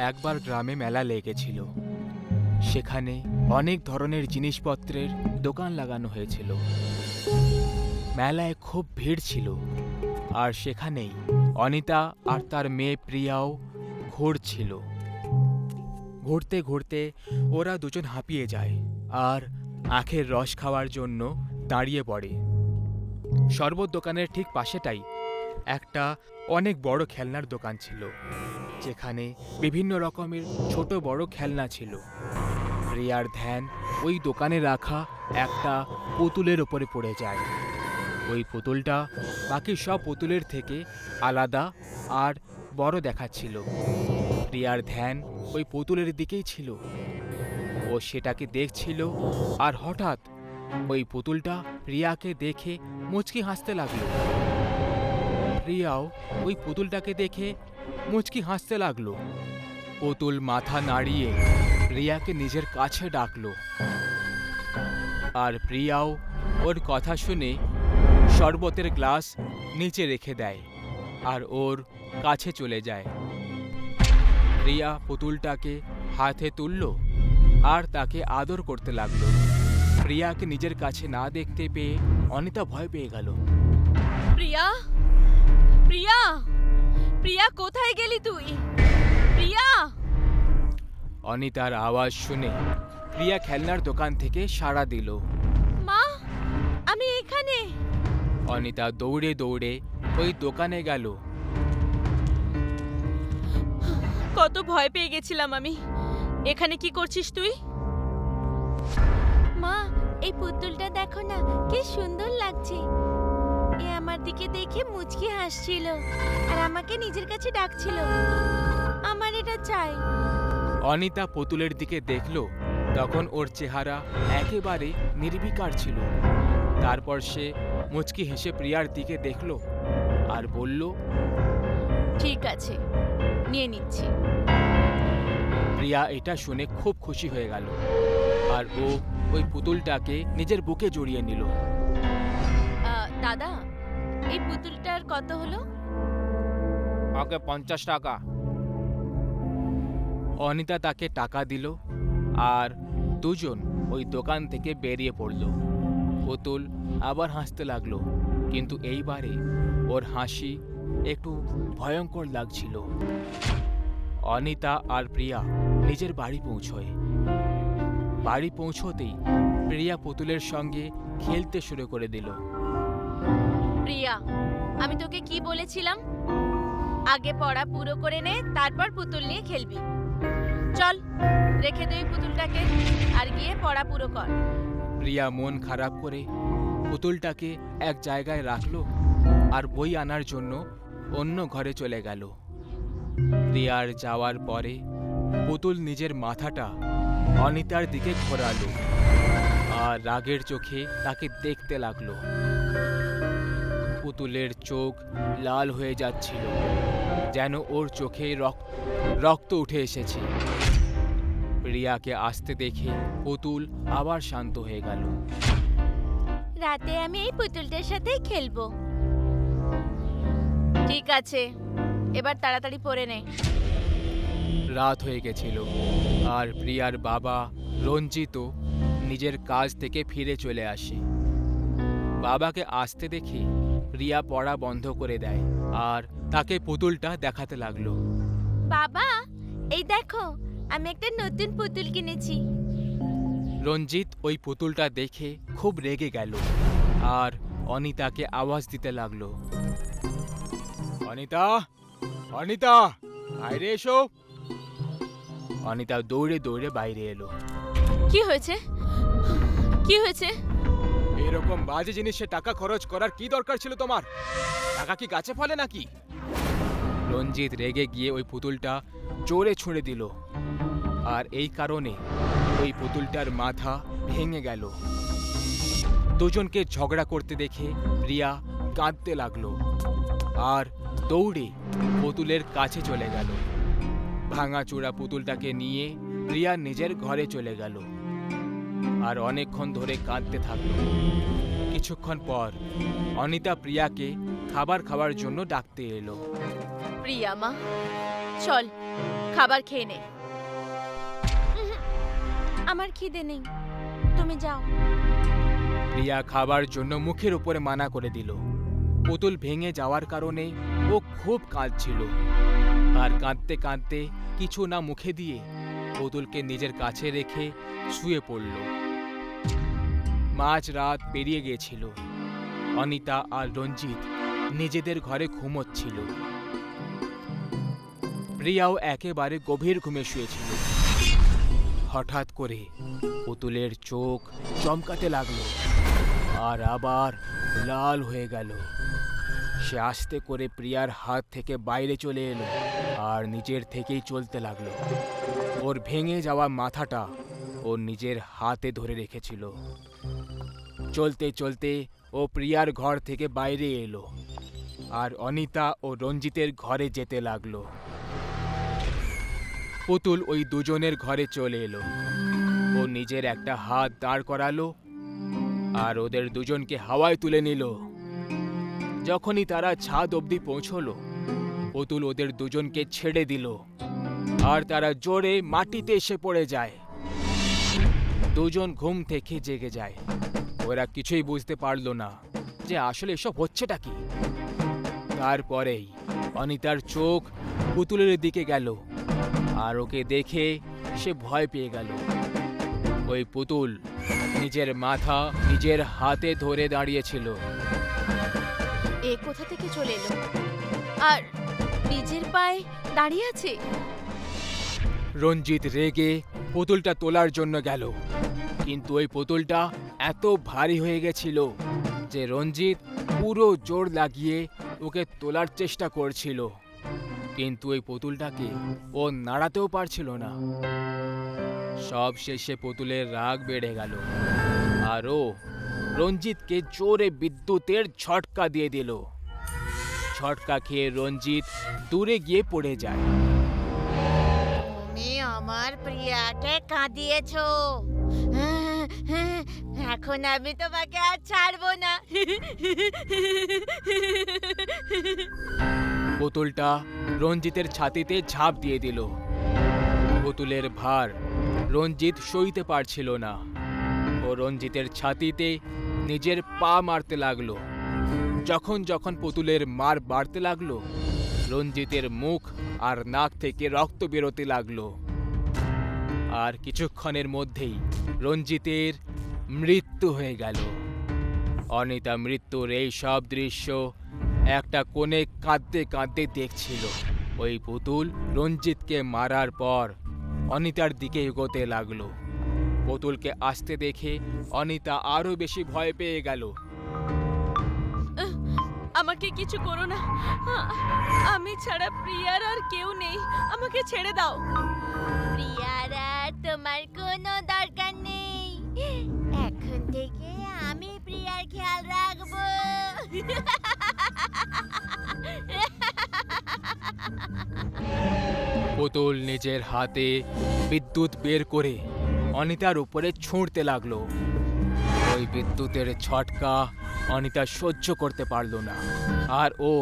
একবার গ্রামে মেলা লেগেছিল। সেখানে অনেক ধরনের জিনিসপত্রের দোকান লাগানো হয়েছিল। মেলায় খুব ভিড় ছিল, আর সেখানেই অনিতা আর তার মেয়ে প্রিয়াও ঘুরছিল। ঘুরতে ঘুরতে ওরা দুজন হাঁপিয়ে যায় আর আখের রস খাওয়ার জন্য দাঁড়িয়ে পড়ে। শরবত দোকানের ঠিক পাশেটাই একটা অনেক বড় খেলনার দোকান ছিল, যেখানে বিভিন্ন রকমের ছোট বড় খেলনা ছিল। প্রিয়ার ধ্যান ওই দোকানে রাখা একটা পুতুলের ওপরে পড়ে যায়। ওই পুতুলটা বাকি সব পুতুলের থেকে আলাদা আর বড় দেখাচ্ছিল। প্রিয়ার ধ্যান ওই পুতুলের দিকেই ছিল। ও সেটাকে দেখছিল, আর হঠাৎ ওই পুতুলটা প্রিয়াকে দেখে মুচকি হাসতে লাগলো। প্রিয়াও ওই পুতুলটাকে দেখে মুচকি হাসতে লাগলো। পুতুল মাথা নাড়িয়ে প্রিয়াকে নিজের কাছে ডাকলো, আর প্রিয়াও ওর কথা শুনে শরবতের গ্লাস নিচে রেখে দেয় আর ওর কাছে চলে যায়। প্রিয়া পুতুলটাকে হাতে তুলল আর তাকে আদর করতে লাগলো। প্রিয়াকে নিজের কাছে না দেখতে পেয়ে অনিতা ভয় পেয়ে গেল। প্রিয়া, প্রিয়া, প্রিয়া, কোথায় গেলি তুই? প্রিয়া! অনিতার আওয়াজ শুনে প্রিয়া খেলনার দোকান থেকে সাড়া দিল। মা, আমি এখানে। অনিতা দৌড়ে দৌড়ে ওই দোকানে গেল। কত ভয় পেয়ে গেছিলাম আমি। এখানে কি করছিস তুই? মা, এই পুতুলটা দেখো না, কি সুন্দর লাগছে। এ আমার দিকে দেখে মুচকি হাসছিল আর আমাকে নিজের কাছে ডাকছিল। আমার এটা চাই। অনিতা পুতুলের দিকে দেখল, তখন ওর চেহারা একেবারে নির্বিকার ছিল। তারপর সে মুচকি হেসে প্রিয়ার দিকে দেখল আর বলল, ঠিক আছে, নিয়ে নিচ্ছি। প্রিয়া এটা শুনে খুব খুশি হয়ে গেল, আর ও ওই পুতুলটাকে নিজের বুকে জড়িয়ে নিল। দাদা, এই পুতুলটার কত হলো? ওকে 50 টাকা। অনিতা তাকে টাকা দিল, আর দুজন ওই দোকান থেকে বেরিয়ে পড়ল। পুতুল আবার হাসতে লাগলো, কিন্তু এইবারে ওর হাসি একটু ভয়ঙ্কর লাগছিল। অনিতা আর প্রিয়া নিজের বাড়ি পৌঁছয়। বাড়ি পৌঁছতেই প্রিয়া পুতুলের সঙ্গে খেলতে শুরু করে দিল। প্রিয়া, আমি তোকে কি বলেছিলাম? আগে পড়া পুরো করে নে, তারপর পুতুল নিয়ে খেলবি। চল, রেখে দে পুতুলটাকে আর গিয়ে পড়া পুরো কর। প্রিয়া মন খারাপ করে পুতুলটাকে এক জায়গায় রাখলো আর বই আনার জন্য অন্য ঘরে চলে গেল। প্রিয়ার যাওয়ার পরে পুতুল নিজের মাথাটা অনিতার দিকে ঘোরালো আর রাগের চোখে তাকে দেখতে লাগলো। পুতুলের চোখ লাল হয়ে যাচ্ছিল, যেন ওর চোখে রক্ত উঠে এসেছে। প্রিয়াকে আসতে দেখে পুতুল আবার শান্ত হয়ে গেল। রাতে আমি এই পুতুলটার সাথেই খেলবো। ঠিক আছে, এবার তাড়াতাড়ি পড়ে নে। রাত হয়ে গেছিল, আর প্রিয়ার বাবা রঞ্জিত নিজের কাজ থেকে ফিরে চলে আসে। বাবাকে আসতে দেখে প্রিয়া পড়া বন্ধ করে দেয় আর তাকে পুতুলটা দেখাতে লাগলো। বাবা, এই দেখো, আমি একটা নতুন পুতুল কিনেছি। রঞ্জিত ওই পুতুলটা দেখে খুব রেগে গেল আর অনিতাকে আওয়াজ দিতে লাগলো, অনিতা, অনিতা, বাইরে এসো। অনিতা দৌড়ে দৌড়ে বাইরে এলো। কি হয়েছে? কি হয়েছে? এরকম বাজে জিনিসে টাকা খরচ করার কি দরকার ছিল তোমার? টাকা কি গাছে ফলে নাকি? রঞ্জিত রেগে গিয়ে ওই পুতুলটা জোরে ছুঁড়ে দিল, আর এই কারণে ওই পুতুলটার মাথা ভেঙে গেল। দুজনকে ঝগড়া করতে দেখে প্রিয়া কাঁদতে লাগলো আর দৌড়ে পুতুলের কাছে চলে গেল। ভাঙাচোরা পুতুলটাকে নিয়ে প্রিয়া নিজের ঘরে চলে গেল আর অনেকক্ষণ ধরে কাঁদতে থাকলো। কিছুক্ষণ পর অনিতা প্রিয়াকে খাবার খাওয়ার জন্য ডাকতে এলো। প্রিয়া মা, চল খাবার খেয়ে নে। আমার খিদে নেই, তুমি যাও। প্রিয়া খাবার জন্য মুখের উপরে মানা করে দিল। পুতুল ভেঙে যাওয়ার কারণে ও খুব কাঁদছিল, আর কাঁদতে কাঁদতে কিছু না মুখে দিয়ে পুতুলকে নিজের কাছে রেখে শুয়ে পড়ল। মাঝরাত পেরিয়ে গিয়েছিল। অনিতা আর রঞ্জিত নিজেদের ঘরে ঘুমোচ্ছিল। প্রিয়াও একেবারে গভীর ঘুমে শুয়েছিল। হঠাৎ করে পুতুলের চোখ চমকাতে লাগলো আর আবার লাল হয়ে গেল। সে আস্তে করে প্রিয়ার হাত থেকে বাইরে চলে এলো আর নিজের থেকেই চলতে লাগলো। ওর ভেঙে যাওয়া মাথাটা ও নিজের হাতে ধরে রেখেছিল। চলতে চলতে ও প্রিয়ার ঘর থেকে বাইরে এলো আর অনিতা ও রঞ্জিতের ঘরে যেতে লাগলো। পুতুল ওই দুজনের ঘরে চলে এলো। ও নিজের একটা হাত দাঁড় করালো আর ওদের দুজনকে হাওয়ায় তুলে নিল। যখনই তারা ছাদ অবধি পৌঁছলো, পুতুল ওদের দুজনকে ছেড়ে দিল আর তারা জোরে মাটিতে এসে পড়ে যায়। দুজন ঘুম থেকে জেগে যায়। ওরা কিছুই বুঝতে পারলো না যে আসলে এসব হচ্ছেটা কি। তারপরেই অনিতার চোখ পুতুলের দিকে গেল আর ওকে দেখে সে ভয় পেয়ে গেল। ওই পুতুল নিজের মাথা নিজের হাতে ধরে দাঁড়িয়েছিল। এ কোথা থেকে চলে এলো আর নিজের পায়ে দাঁড়িয়ে আছে? রঞ্জিত রেগে পুতুলটা তোলার জন্য গেল, কিন্তু ওই পুতুলটা এত ভারী হয়ে গেছিল যে রঞ্জিত পুরো জোর লাগিয়ে ওকে তোলার চেষ্টা করছিল, কিন্তু ওই পুতুলটাকে ও নাড়াতেও পারছিল না। সব শেষে পুতুলের রাগ বেড়ে গেল আর ও রঞ্জিতকে জোরে বিদ্যুতের ঝটকা দিয়ে দিল। ঝটকা খেয়ে রঞ্জিত দূরে গিয়ে পড়ে যায়। তুমি আমার প্রিয়াকে কাঁদিয়েছো, এখন আমি তোমাকে আর ছাড়বো না। পুতুলটা রঞ্জিতের ছাতিতে ঝাঁপ দিয়ে দিল। পুতুলের ভার রঞ্জিত সইতে পারছিল না। ও রঞ্জিতের ছাতিতে নিজের পা মারতে লাগলো। যখন যখন পুতুলের মার বাড়তে লাগলো, রঞ্জিতের মুখ আর নাক থেকে রক্ত বেরোতে লাগলো। আর কিছুক্ষণের মধ্যেই রঞ্জিতের মৃত্যু হয়ে গেল। অনিতা মৃত্যুর এই সব দৃশ্য একটা কোণে কাঁদতে কাঁদতে দেখছিল। ওই পুতুল রঞ্জিতকে মারার পর অনিতার দিকে এগোতে লাগলো। পুতুলকে আসতে দেখে অনিতা আরো বেশি ভয় পেয়ে গেল। আমাকে কিছু করো না, আমি ছাড়া প্রিয়ার আর কেউ নেই, আমাকে ছেড়ে দাও। প্রিয়ার আর তোমার কোনো দরকার নেই, এখন থেকে আমি প্রিয়ার খেয়াল রাখবো। পুতুল নিজের হাতে বিদ্যুৎ বের করে অনিতার উপরে ছুঁড়তে লাগলো। ওই বিদ্যুতের ঝটকা অনিতা সহ্য করতে পারল না আর ও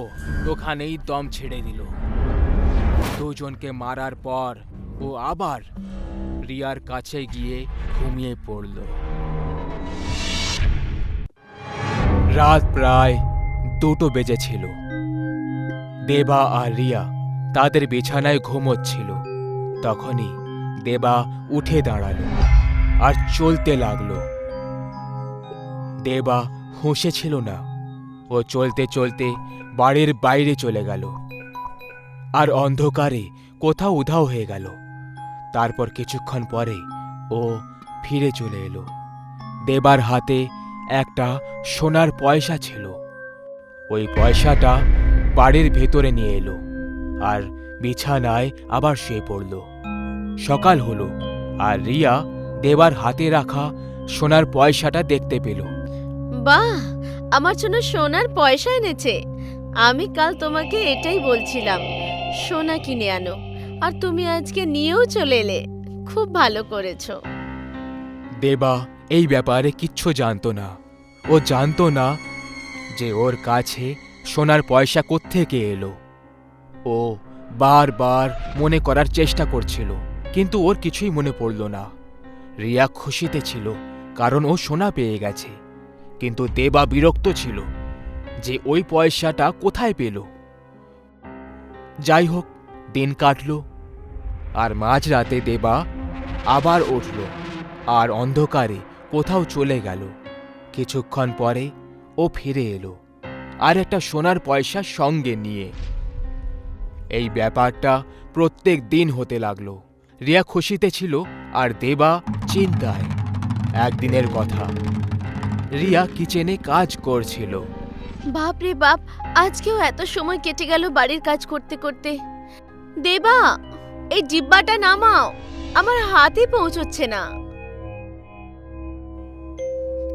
ওখানেই দম ছেড়ে দিল। দুজনকে মারার পর ও আবার রিয়ার কাছে গিয়ে ঘুমিয়ে পড়ল। রাত প্রায় 2টো বেজেছিল। দেবা আর রিয়া তাদের বিছানায় ঘুমোচ্ছিল। তখনই দেবা উঠে দাঁড়ালো আর চলতে লাগলো। দেবা হুঁশে ছিল না। ও চলতে চলতে বাড়ির বাইরে চলে গেল আর অন্ধকারে কোথাও উধাও হয়ে গেল। তারপর কিছুক্ষণ পরে ও ফিরে চলে এলো। দেবার হাতে একটা সোনার পয়সা ছিল। ওই পয়সাটা বাড়ির ভেতরে নিয়ে এলো আর বিছানায় আবার শুয়ে পড়ল। সকাল হলো আর রিয়া দেবার হাতে রাখা সোনার পয়সাটা দেখতে পেল। বাহ, আমার জন্য সোনার পয়সা এনেছে। আমি কাল তোমাকে এটাই বলছিলাম, সোনা কিনে আনো, আর তুমি আজকে নিয়েও চলে এলে। খুব ভালো করেছো। দেবা এই ব্যাপারে কিচ্ছু জানতো না। ও জানতো না যে ওর কাছে সোনার পয়সা কোত্থেকে এলো। ও বারবার মনে করার চেষ্টা করছিল, কিন্তু ওর কিছুই মনে পড়ল না। রিয়া খুশিতে ছিল কারণ ও সোনা পেয়ে গেছে, কিন্তু দেবা বিরক্ত ছিল যে ওই পয়সাটা কোথায় পেল। যাই হোক, দিন কাটল, আর মাঝরাতে দেবা আবার উঠল আর অন্ধকারে কোথাও চলে গেল। কিছুক্ষণ পরে ও ফিরে এলো আর একটা সোনার পয়সা সঙ্গে নিয়ে। এই ব্যাপারটা প্রত্যেক দিন হতে লাগলো। রিয়া খুশিতে ছিল আর দেবা চিন্তায়। একদিনের কথা, রিয়া কিচেনে কাজ করছিল। বাপ রে বাপ, আজকেও এত সময় কেটে গেল বাড়ির কাজ করতে করতে। দেবা, এই জিব্বাটা নামাও, আমার হাতে পৌঁছচ্ছে না।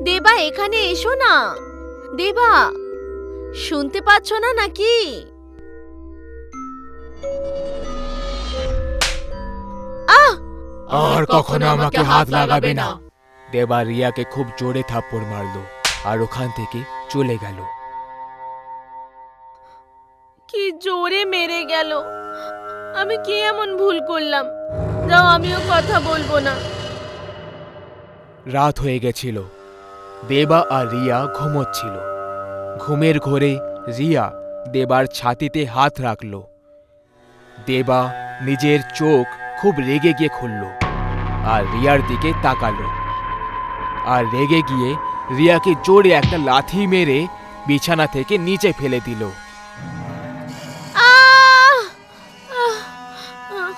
দেবা, এখানে এসো না। দেবা, শুনতে পাচ্ছ না নাকি? আহ! আর কখনো আমাকে হাত লাগাবে না। দেবা রিয়াকে খুব জোরে থাপ্পড় মারলো আর ওখান থেকে চলে গেল। কি জোরে মেরে গেল! আমি কি এমন ভুল করলাম? যাও, আমিও কথা বলবো না। রাত হয়ে গেছিল। দেবা আর রিয়া ঘুমোচ্ছিল। ঘুমের ঘোরে রিয়া দেবার ছাতিতে হাত রাখল। দেবা নিজের চোখ খুব রেগে গিয়ে খুলল আর রিয়ার দিকে তাকালো, আর রেগে গিয়ে রিয়াকে জোরে একটা লাথি মেরে বিছানা থেকে নিচে ফেলে দিল। আহ! আহ! আহ!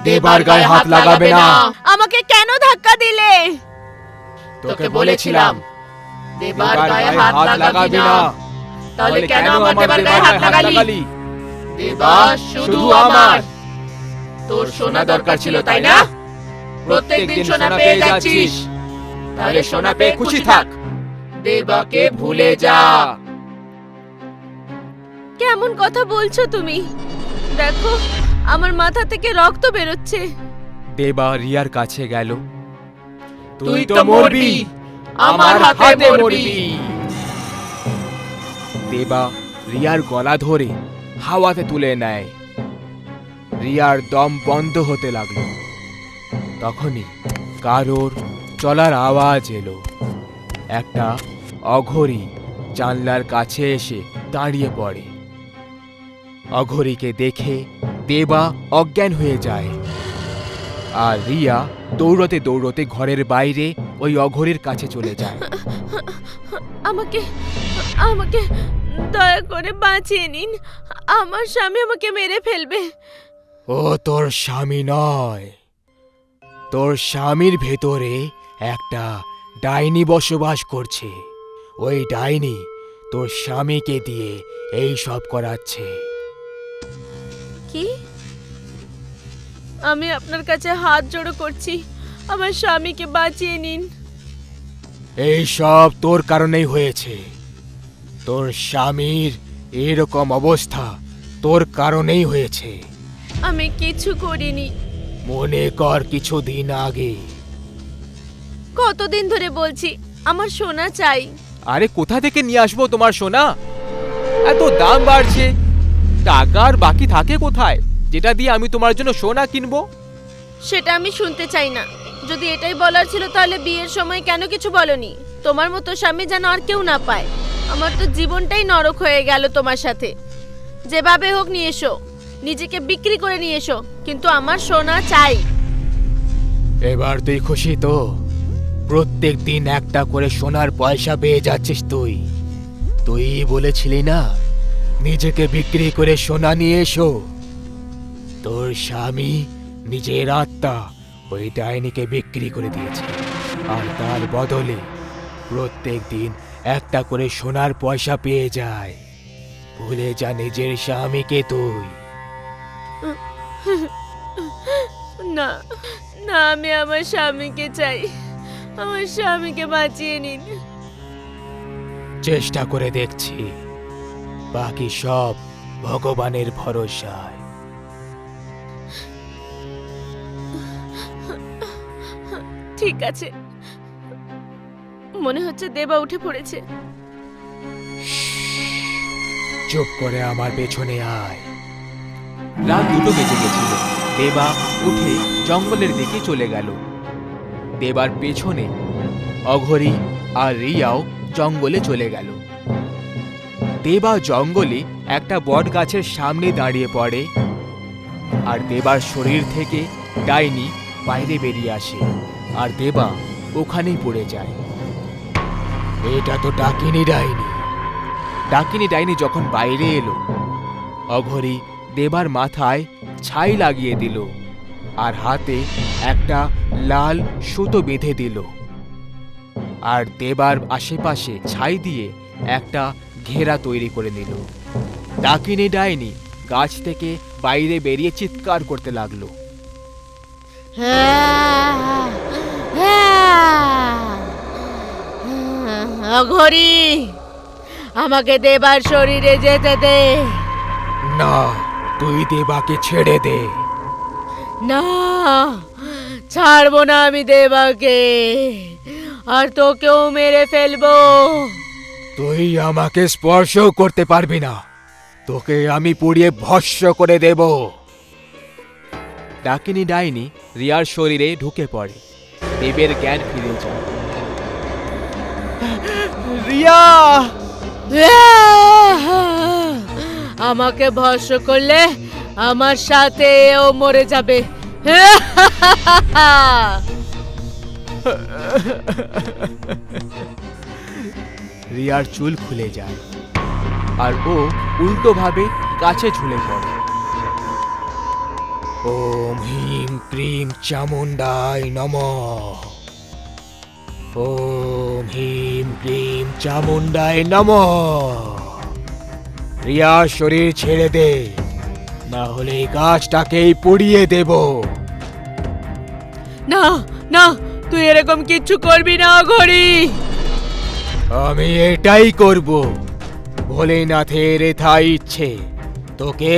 দেবার গায়ে হাত লাগাবে না। আমাকে কেন ধাক্কা দিলে? তোকে বলেছিলাম দেবার গায়ে হাত লাগাবি না। তাহলে কেন আমার দেবার গায়ে হাত লাগালি? দেবা শুধু আমার। তোর সোনা দরকার ছিল, তাই না? প্রত্যেকদিন সোনা পেয়ে যাচ্ছিস, তাহলে সোনা পেয়ে খুশি থাক। দেবাকে ভুলে যা। কেমন কথা বলছো তুমি? দেখো, আমার মাথা থেকে রক্ত বেরোচ্ছে। দেবা রিয়ার কাছে গেল। তুই তো মরবি, আমার হাতে মরবি। দেবা রিয়ার গলা ধরে হাওয়াতে তুলে নেয়। রিয়ার দম বন্ধ হতে লাগলো। তখনই কারোর চলার আওয়াজ এলো। একটা অঘরী জানলার কাছে এসে দাঁড়িয়ে পড়ে। অঘরীকে দেখে দেবা অজ্ঞান হয়ে যায়, আর রিয়া দৌড়তে দৌড়তে ঘরের বাইরে ওই অঘরীর কাছে চলে যায়। আমাকে আমাকে দয়া করে বাঁচিয়ে নিন, আমার স্বামী আমাকে মেরে ফেলবে। ও তোর স্বামী নয়, তোর স্বামীর ভেতরে একটা ডাইনি বসবাস করছে। ওই ডাইনি তোর স্বামীকে দিয়ে এই সব করাচ্ছে। কি? আমি আপনার কাছে হাত জোড়ো করছি, আমার স্বামীকে বাঁচিয়ে নিন। এই সব তোর কারণেই হয়েছে। তোর স্বামীর এরকম অবস্থা তোর কারণেই হয়েছে। আমি কিছু করিনি। মনে কর কিছুদিন আগে। কতদিন ধরে বলছি আমার সোনা চাই। আরে কোথা থেকে নিয়ে আসবো তোমার সোনা? এত দাম বাড়ছে, টাকা আর বাকি থাকে কোথায় যেটা দিয়ে আমি তোমার জন্য সোনা কিনবো? সেটা আমি শুনতে চাই না। যদি এটাই বলার ছিল তাহলে বিয়ের সময় কেন কিছু বলনি? তোমার মতো স্বামী যেন আর কেউ না পায়। আমার তো জীবনটাই নরক হয়ে গেল তোমার সাথে। যেভাবে হোক নিয়ে এসো, নিজেকে বিক্রি করে নিয়ে এসো, কিন্তু আমার সোনা চাই। এবার তুই খুশি তো? প্রত্যেক দিন একটা করে সোনার পয়সা পেয়ে যাচ্ছিস তুই। তুই বলেছিলি না নিজেকে বিক্রি করে সোনা নিয়ে এসো। তোর স্বামী নিজের আত্মা ওই ডাইনিকে বিক্রি করে দিয়েছে, আর তার বদলে প্রত্যেক দিন একটা করে সোনার পয়সা পেয়ে যায়। ভুলে যা নিজের স্বামীকে তুই। না না, আমি আমার স্বামীকে চাই। আমার স্বামীকে বাঁচিয়ে নিন। চেষ্টা করে দেখছি, বাকি সব ভগবানের ভরসায়। ঠিক আছে, মনে হচ্ছে দেবা উঠে পড়েছে। চুপ করে আমার পেছনে আয়। রাত 2টো বেজে গেছিল। দেবা উঠে জঙ্গলের দিকে চলে গেল। দেবার পেছনে অঘরি আর রিয়াও জঙ্গলে চলে গেল। দেবা জঙ্গলে একটা বট গাছের সামনে দাঁড়িয়ে পড়ে, আর দেবার শরীর থেকে ডাইনি বাইরে বেরিয়ে আসে, আর দেবা ওখানেই পড়ে যায়। এটা তো ডাকিনী ডাইনি। ডাকিনী ডাইনি যখন বাইরে এলো, অঘরি দেবার মাথায় ছাই লাগিয়ে দিল আর হাতে একটা লাল সুতো বেঁধে দিল, আর দেবার আশেপাশে ছাই দিয়ে একটা ঘেরা তৈরি করে নিল। ডাকিনী ডাইনি গাছ থেকে বাইরে বেরিয়ে চিৎকার করতে লাগলো। অঘরি, আমাকে দেবার শরীরে যেতে দে। না, তুই দেবাকে ছেড়ে দে। না, ছাড়বো না আমি দেবাকে, আর তোকেও মেরে ফেলবো। তুই আমাকে স্পর্শ করতে পারবি না, তোকে আমি পুড়িয়ে ভস্ম করে দেব। ডাকিনী ডাইনি রিয়ার শরীরে ঢুকে পড়ে। দেবের জ্ঞান ফিরে যায়। রিয়া! আমাকে ভস্ম করলে আমার সাথে ও মরে যাবে। রিয়ার চুল খুলে যায়, আর ও উল্টো ভাবে গাছে ঝুলে পড়ে। ওম হিম ক্রিম চামুন্ডায় নমঃ। ওম হিম ক্রিম চামুন্ডায় নমঃ। রিয়ার শরীর ছেড়ে দে, না হলে এই গাছটাকেই পুড়িয়ে দেব। না না, তুই এরকম কিচ্ছু করবি না অঘরি। আমি এটাই করব। ভোলেনাথের এথাই ইচ্ছে, তোকে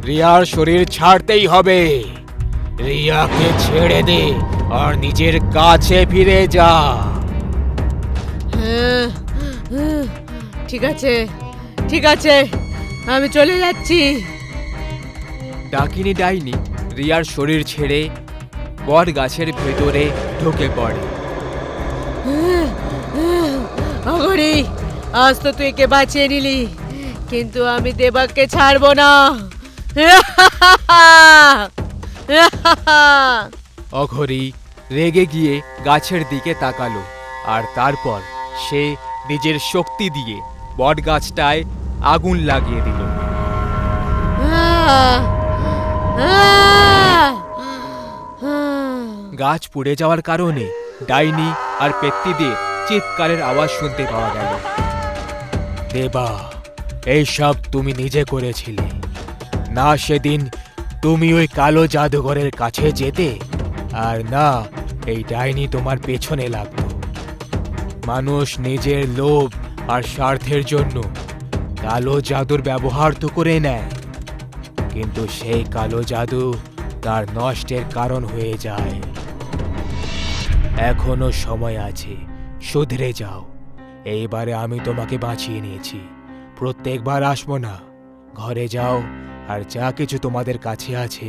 রিয়ার শরীর ছাড়তেই হবে। রিয়াকে ছেড়ে দে আর নিজের কাছে ফিরে যা। ঠিক আছে, ঠিক আছে, আমি চলে যাচ্ছি। ডাকিনী ডাইনি রিয়ার শরীর ছেড়ে বট গাছের ভেতরে ঢুকে পড়ে। অঘরি, আজ তো তুই কে বাঁচিয়ে নিলি, কিন্তু আমি দেবাকে ছাড়বো না। অঘরি রেগে গিয়ে গাছের দিকে তাকালো, আর তারপর সে নিজের শক্তি দিয়ে বট গাছটায় আগুন লাগিয়ে দিল। গাছ পুড়ে যাওয়ার কারণে ডাইনি আর পেত্তিদের চিৎকারের আওয়াজ শুনতে পাওয়া গেল। দেবা, এইসব তুমি নিজে করেছিলে না? সেদিন তুমি ওই কালো জাদুঘরের কাছে যেতে, আর না এই ডাইনি তোমার পেছনে লাগতো। মানুষ নিজের লোভ আর স্বার্থের জন্য কালো জাদুর ব্যবহার তো করে নেয়, কিন্তু সেই কালো জাদু তার নষ্টের কারণ হয়ে যায়। এখনো সময় আছে, শুধরে যাও। এইবারে আমি তোমাকে বাঁচিয়ে নিয়েছি, প্রত্যেকবার আসবো না। ঘরে যাও, আর যা কিছু তোমাদের কাছে আছে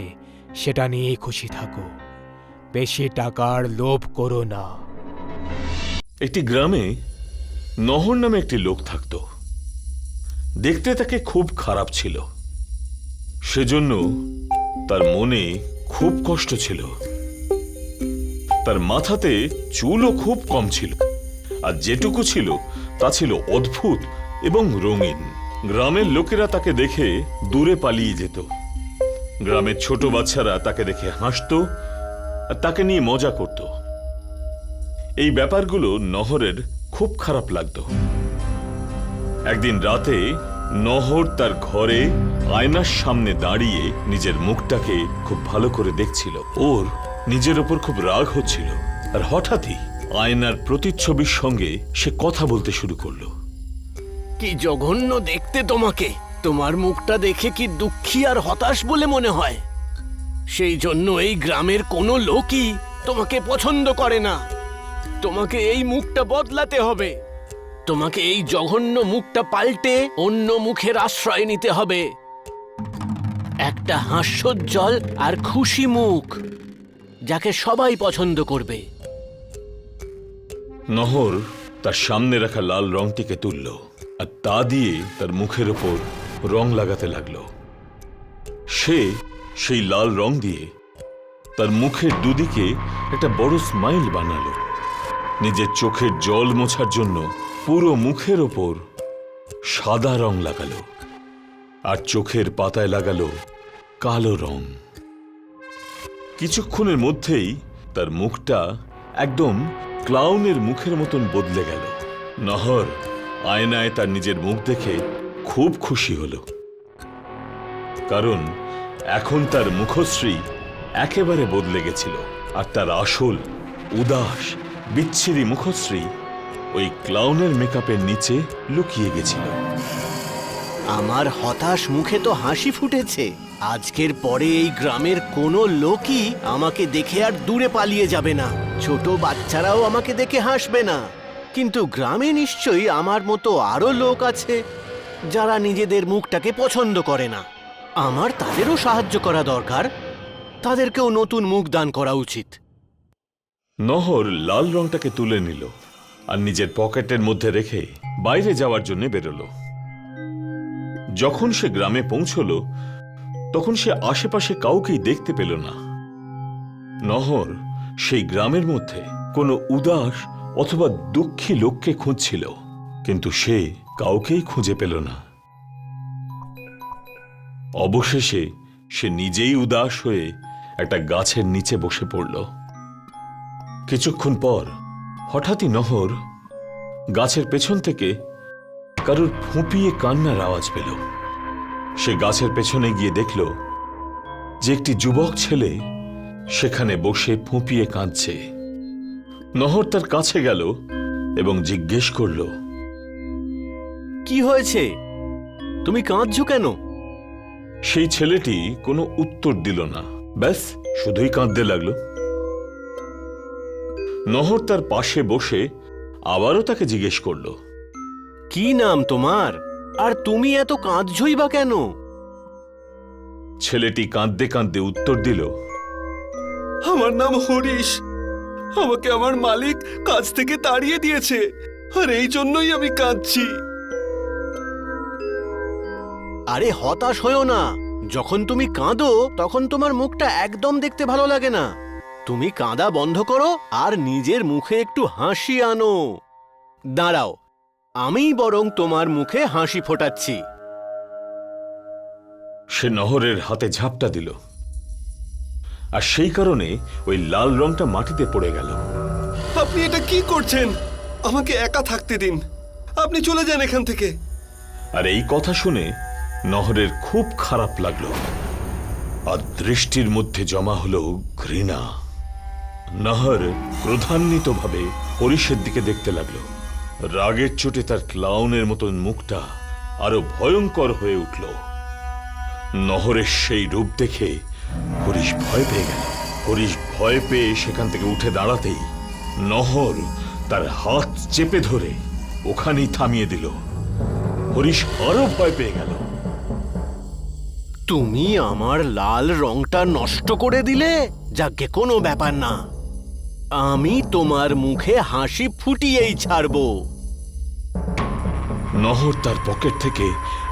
সেটা নিয়েই খুশি থাকো। বেশি টাকার লোভ করো না। একটি গ্রামে নহর নামে একটি লোক থাকত। দেখতে তাকে খুব খারাপ ছিল, সেজন্য তার মনে খুব কষ্ট ছিল। তার মাথাতে চুলও খুব কম ছিল, আর যেটুকু ছিল তা ছিল অদ্ভুত এবং রঙিন। গ্রামের লোকেরা তাকে দেখে দূরে পালিয়ে যেত। গ্রামের ছোট বাচ্চারা তাকে দেখে হাসতো আর তাকে নিয়ে মজা করত। এই ব্যাপারগুলো নহরের খুব খারাপ লাগতো। একদিন রাতে নহর তার ঘরে আয়নার সামনে দাঁড়িয়ে নিজের মুখটাকে খুব ভালো করে দেখছিল। ওর নিজের ওপর খুব রাগ হচ্ছিল, আর হঠাৎই আয়নার প্রতিচ্ছবির সঙ্গে সে কথা বলতে শুরু করলো। কি জঘন্য দেখতে তোমাকে! তোমার মুখটা দেখে কি দুঃখী আর হতাশ বলে মনে হয়। সেই জন্য এই গ্রামের কোনো লোকই তোমাকে পছন্দ করে না। তোমাকে এই মুখটা বদলাতে হবে। তোমাকে এই জঘন্য মুখটা পাল্টে অন্য মুখের আশ্রয় নিতে হবে। একটা একটা হাস্যোজ্জ্বল আর খুশি মুখ, যাকে সবাই পছন্দ করবে। নহর তার সামনে রাখা লাল রংটিকে তুলল আর তা দিয়ে তার মুখের ওপর রং লাগাতে লাগলো। সে সেই লাল রং দিয়ে তার মুখের দুদিকে একটা বড় স্মাইল বানালো। নিজের চোখের জল মোছার জন্য পুরো মুখের ওপর সাদা রং লাগালো আর চোখের পাতায় লাগালো কালো রং। কিছুক্ষণের মধ্যেই তার মুখটা একদম ক্লাউনের মুখের মতন বদলে গেল। নহর আয়নায় তার নিজের মুখ দেখে খুব খুশি হল, কারণ এখন তার মুখশ্রী একেবারে বদলে গেছিল আর তার আসল উদাস বিচ্ছিরি মুখশ্রী ওই ক্লাউনের মেকআপের নিচে লুকিয়ে গেছিল। আমার হতাশ মুখে তো হাসি ফুটেছে। আজকের পরে এই গ্রামের কোনো লোকই আমাকে দেখে আর দূরে পালিয়ে যাবে না। ছোট বাচ্চারাও আমাকে দেখে হাসবে না। কিন্তু গ্রামে নিশ্চয়ই আমার মতো আরো লোক আছে যারা নিজেদের মুখটাকে পছন্দ করে না। আমার তাদেরও সাহায্য করা দরকার। তাদেরকেও নতুন মুখ দান করা উচিত। নহর লাল রংটাকে তুলে নিল আর নিজের পকেটের মধ্যে রেখে বাইরে যাওয়ার জন্য বেরোলো। যখন সে গ্রামে পৌঁছলো তখন সে আশেপাশে কাউকেই দেখতে পেল না। নহর সেই গ্রামের মধ্যে কোনো উদাস অথবা দুঃখী লোককে খুঁজছিল, কিন্তু সে কাউকেই খুঁজে পেল না। অবশেষে সে নিজেই উদাস হয়ে একটা গাছের নিচে বসে পড়ল। কিছুক্ষণ পর হঠাৎই নহর গাছের পেছন থেকে কারোর ফুঁপিয়ে কান্নার আওয়াজ পেল। সে গাছের পেছনে গিয়ে দেখল যে একটি যুবক ছেলে সেখানে বসে ফুঁপিয়ে কাঁদছে। নহর তার কাছে গেল এবং জিজ্ঞেস করল, কি হয়েছে? তুমি কাঁদছো কেন? সেই ছেলেটি কোনো উত্তর দিল না, ব্যাস শুধুই কাঁদতে লাগলো। নহর তার পাশে বসে আবারও তাকে জিজ্ঞেস করল, কি নাম তোমার? আর তুমি এত কাঁদছই বা কেন? ছেলেটি কাঁদতে কাঁদতে উত্তর দিল, আমার নাম হরিশ। আমাকে আমার মালিক কাজ থেকে তাড়িয়ে দিয়েছে, আর এই জন্যই আমি কাঁদছি। আরে হতাশ হয়ো না। যখন তুমি কাঁদো তখন তোমার মুখটা একদম দেখতে ভালো লাগে না। তুমি কাঁদা বন্ধ করো আর নিজের মুখে একটু হাসি আনো। দাঁড়াও, আমিই বরং তোমার মুখে হাসি ফোটাচ্ছি। সে নহরের হাতে ঝাপটা দিল আর সেই কারণে ওই লাল রংটা মাটিতে পড়ে গেল। আপনি এটা কি করছেন? আমাকে একা থাকতে দিন। আপনি চলে যান এখান থেকে। আর এই কথা শুনে নহরের খুব খারাপ লাগলো আর দৃষ্টির মধ্যে জমা হলো ঘৃণা। নহর ক্রোধান্বিতভাবে হরিশের দিকে দেখতে লাগলো। রাগের চোটে তার ক্লাউনের মতন মুখটা আরো ভয়ঙ্কর হয়ে উঠল। নহরের সেই রূপ দেখে হরিশ ভয় পেয়ে গেল। হরিশ ভয় পেয়ে সেখান থেকে উঠে দাঁড়াতেই নহর তার হাত চেপে ধরে ওখানেই থামিয়ে দিল। হরিশ আরো ভয় পেয়ে গেল। তুমি আমার লাল রংটা নষ্ট করে দিলে? যাকে কোনো ব্যাপার না, আমি তোমার মুখে হাসি ফুটিয়েই ছাড়বো। নহর তার পকেট থেকে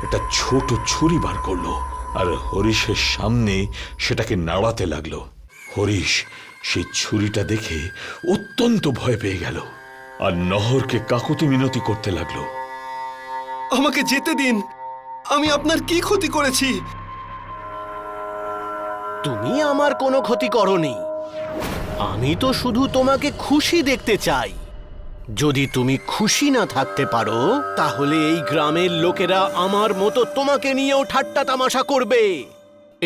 একটা ছোট ছুরি বার করলো আর হরিশের সামনে সেটাকে নাড়াতে লাগলো। হরিশ সেই ছুরিটা দেখে অত্যন্ত ভয় পেয়ে গেল আর নহরকে কাকুতি মিনতি করতে লাগলো। আমাকে যেতে দিন। আমি আপনার কি ক্ষতি করেছি? তুমি আমার কোনো ক্ষতি করনি। আমি তো শুধু তোমাকে খুশি দেখতে চাই। যদি তুমি খুশি না থাকতে পারো তাহলে এই গ্রামের লোকেরা আমার মতো তোমাকে নিয়েও ঠাট্টা তামাশা করবে।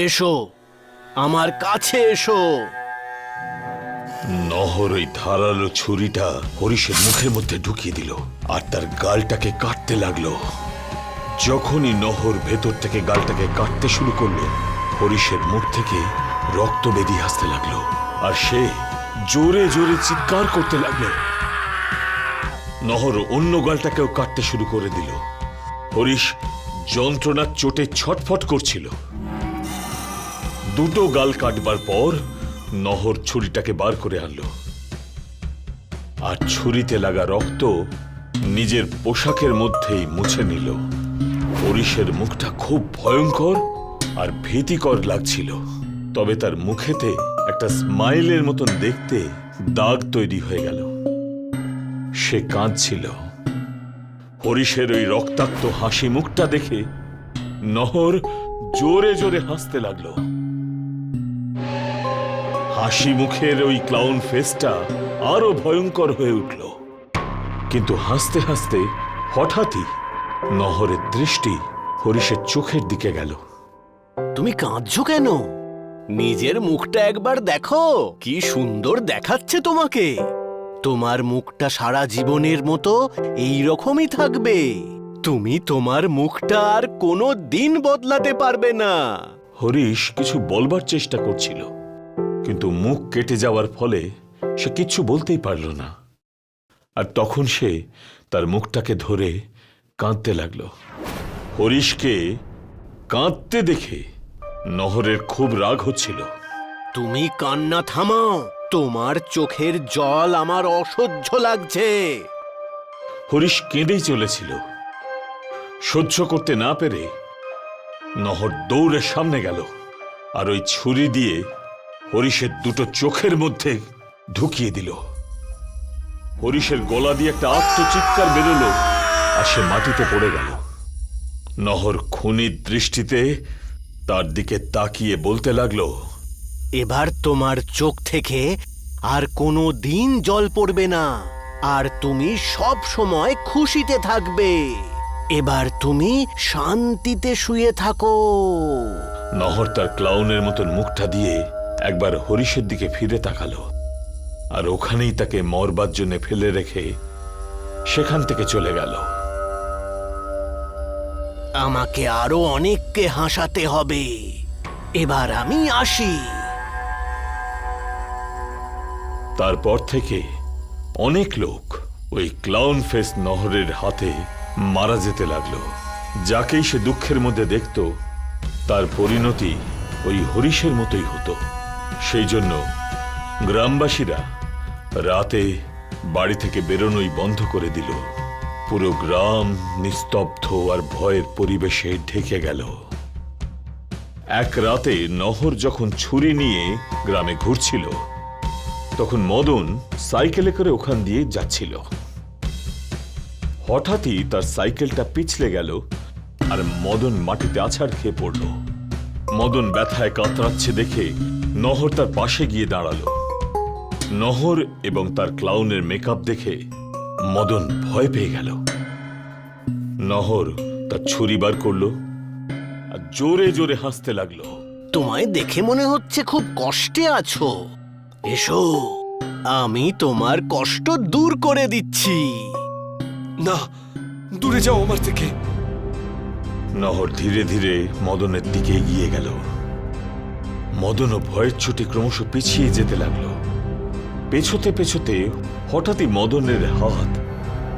এসো, আমার কাছে এসো। নহর ওই ধারালো ছুরিটা হরিশের মুখের মধ্যে ঢুকিয়ে দিল আর তার গালটাকে কাটতে লাগলো। যখনই নহর ভেতর থেকে গালটাকে কাটতে শুরু করলো, হরিশের মুখ থেকে রক্ত বেরিয়ে আসতে লাগলো আর সে জোরে জোরে চিৎকার করতে লাগলো। নহর অন্য গালটাকেও কাটতে শুরু করে দিল। হরিশ যন্ত্রণার চোটে ছটফট করছিল। দুটো গাল কাটবার পর নহর ছুরিটাকে বার করে আনলো আর ছুরিতে লাগা রক্ত নিজের পোশাকের মধ্যেই মুছে নিল। হরিশের মুখটা খুব ভয়ঙ্কর আর ভীতিকর লাগছিল, তবে তার মুখেতে একটা স্মাইলের মতন দেখতে দাগ তৈরি হয়ে গেল। সে কাঁদছিল। হরিশের ওই রক্তাক্ত হাসি মুখটা দেখে নহর জোরে জোরে হাসতে লাগলো। হাসি মুখের ওই ক্লাউন ফেসটা আরো ভয়ঙ্কর হয়ে উঠল। কিন্তু হাসতে হাসতে হঠাৎই নহরের দৃষ্টি হরিশের চোখের দিকে গেল। তুমি কাঁদছো কেন? নিজের মুখটা একবার দেখো, কি সুন্দর দেখাচ্ছে তোমাকে। তোমার মুখটা সারা জীবনের মতো এই রকমই থাকবে। তুমি তোমার মুখটা আর কোনো দিন বদলাতে পারবে না। হরিশ কিছু বলবার চেষ্টা করছিল, কিন্তু মুখ কেটে যাওয়ার ফলে সে কিচ্ছু বলতেই পারল না। আর তখন সে তার মুখটাকে ধরে কাঁদতে লাগল। হরিশকে কাঁদতে দেখে নহরের খুব রাগ হচ্ছিল। তুমি কান্না থামাও, তোমার চোখের জল আমার অসহ্য লাগছে। হরিশ কেঁদেই চলেছিল। সহ্য করতে না পেরে নহর দৌড়ে সামনে গেল আর ওই ছুরি দিয়ে হরিশের দুটো চোখের মধ্যে ঢুকিয়ে দিল। হরিশের গলা দিয়ে একটা আর্তচিৎকার বেরোলো আর সে মাটিতে পড়ে গেল। নহর খুনির দৃষ্টিতে তার দিকে তাকিয়ে বলতে লাগলো, এবার তোমার চোখ থেকে আর কোনো দিন জল পড়বে না, আর তুমি সব সময় খুশিতে থাকবে। এবার তুমি শান্তিতে শুয়ে থাকো। নহর তার ক্লাউনের মতন মুখটা দিয়ে একবার হরিশের দিকে ফিরে তাকালো আর ওখানেই তাকে মরবার জন্য ফেলে রেখে সেখান থেকে চলে গেল। আমাকে আরো অনেককে হাসাতে হবে। এবার আমি আসি। তারপর থেকে অনেক লোক ওই ক্লাউন ফেস নহরের হাতে মারা যেতে লাগলো। যাকেই সে দুঃখের মধ্যে দেখত তার পরিণতি ওই হরিশের মতোই হতো। সেই জন্য গ্রামবাসীরা রাতে বাড়ি থেকে বেরোনোই বন্ধ করে দিল। পুরো গ্রাম নিস্তব্ধ আর ভয়ের পরিবেশে ঢেকে গেল। এক রাতে নহর যখন ছুরি নিয়ে গ্রামে ঘুরছিল, তখন মদন সাইকেলে করে ওখান দিয়ে যাচ্ছিল। হঠাৎই তার সাইকেলটা পিছলে গেল আর মদন মাটিতে আছাড় খেয়ে পড়ল। মদন ব্যথায় কাতরাচ্ছে দেখে নহর তার পাশে গিয়ে দাঁড়ালো। নহর এবং তার ক্লাউনের মেকআপ দেখে মদন ভয় পেয়ে গেল। নহর তার ছুরি বার করলো আর জোরে জোরে হাসতে লাগলো। তোমায় দেখে মনে হচ্ছে খুব কষ্টে আছো। এসো, আমি তোমার কষ্ট দূর করে দিচ্ছি। না, দূরে যাও আমার থেকে। নহর ধীরে ধীরে মদনের দিকে এগিয়ে গেল। মদনও ভয়ের চোটে ক্রমশ পিছিয়ে যেতে লাগলো। পেছোতে পেছোতে হঠাৎই মদনের হাত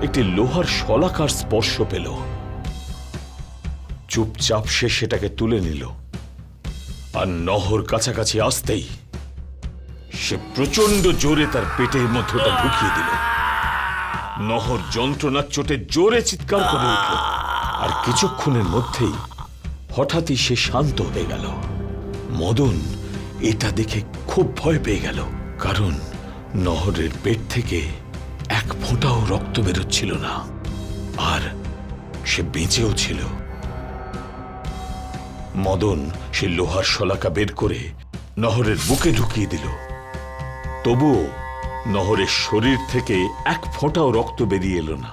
একটি লোহার শলাকার স্পর্শ পেল। চুপচাপ সে সেটাকে তুলে নিল আর নহর কাছাকাছি আসতেই সে প্রচন্ড জোরে তার পেটের মধ্যে ওটা ঢুকিয়ে দিল। নহর যন্ত্রণার চোটে জোরে চিৎকার করে উঠল আর কিছুক্ষণের মধ্যেই হঠাৎই সে শান্ত হয়ে গেল। মদন এটা দেখে খুব ভয় পেয়ে গেল, কারণ নহরের পেট থেকে এক ফোঁটাও রক্ত বেরোচ্ছিল না আর সে বেঁচেও ছিল। মদন সে লোহার শলাকা বের করে নহরের বুকে ঢুকিয়ে দিল। তবুও নহরের শরীর থেকে এক ফোঁটাও রক্ত বেরিয়ে এলো না।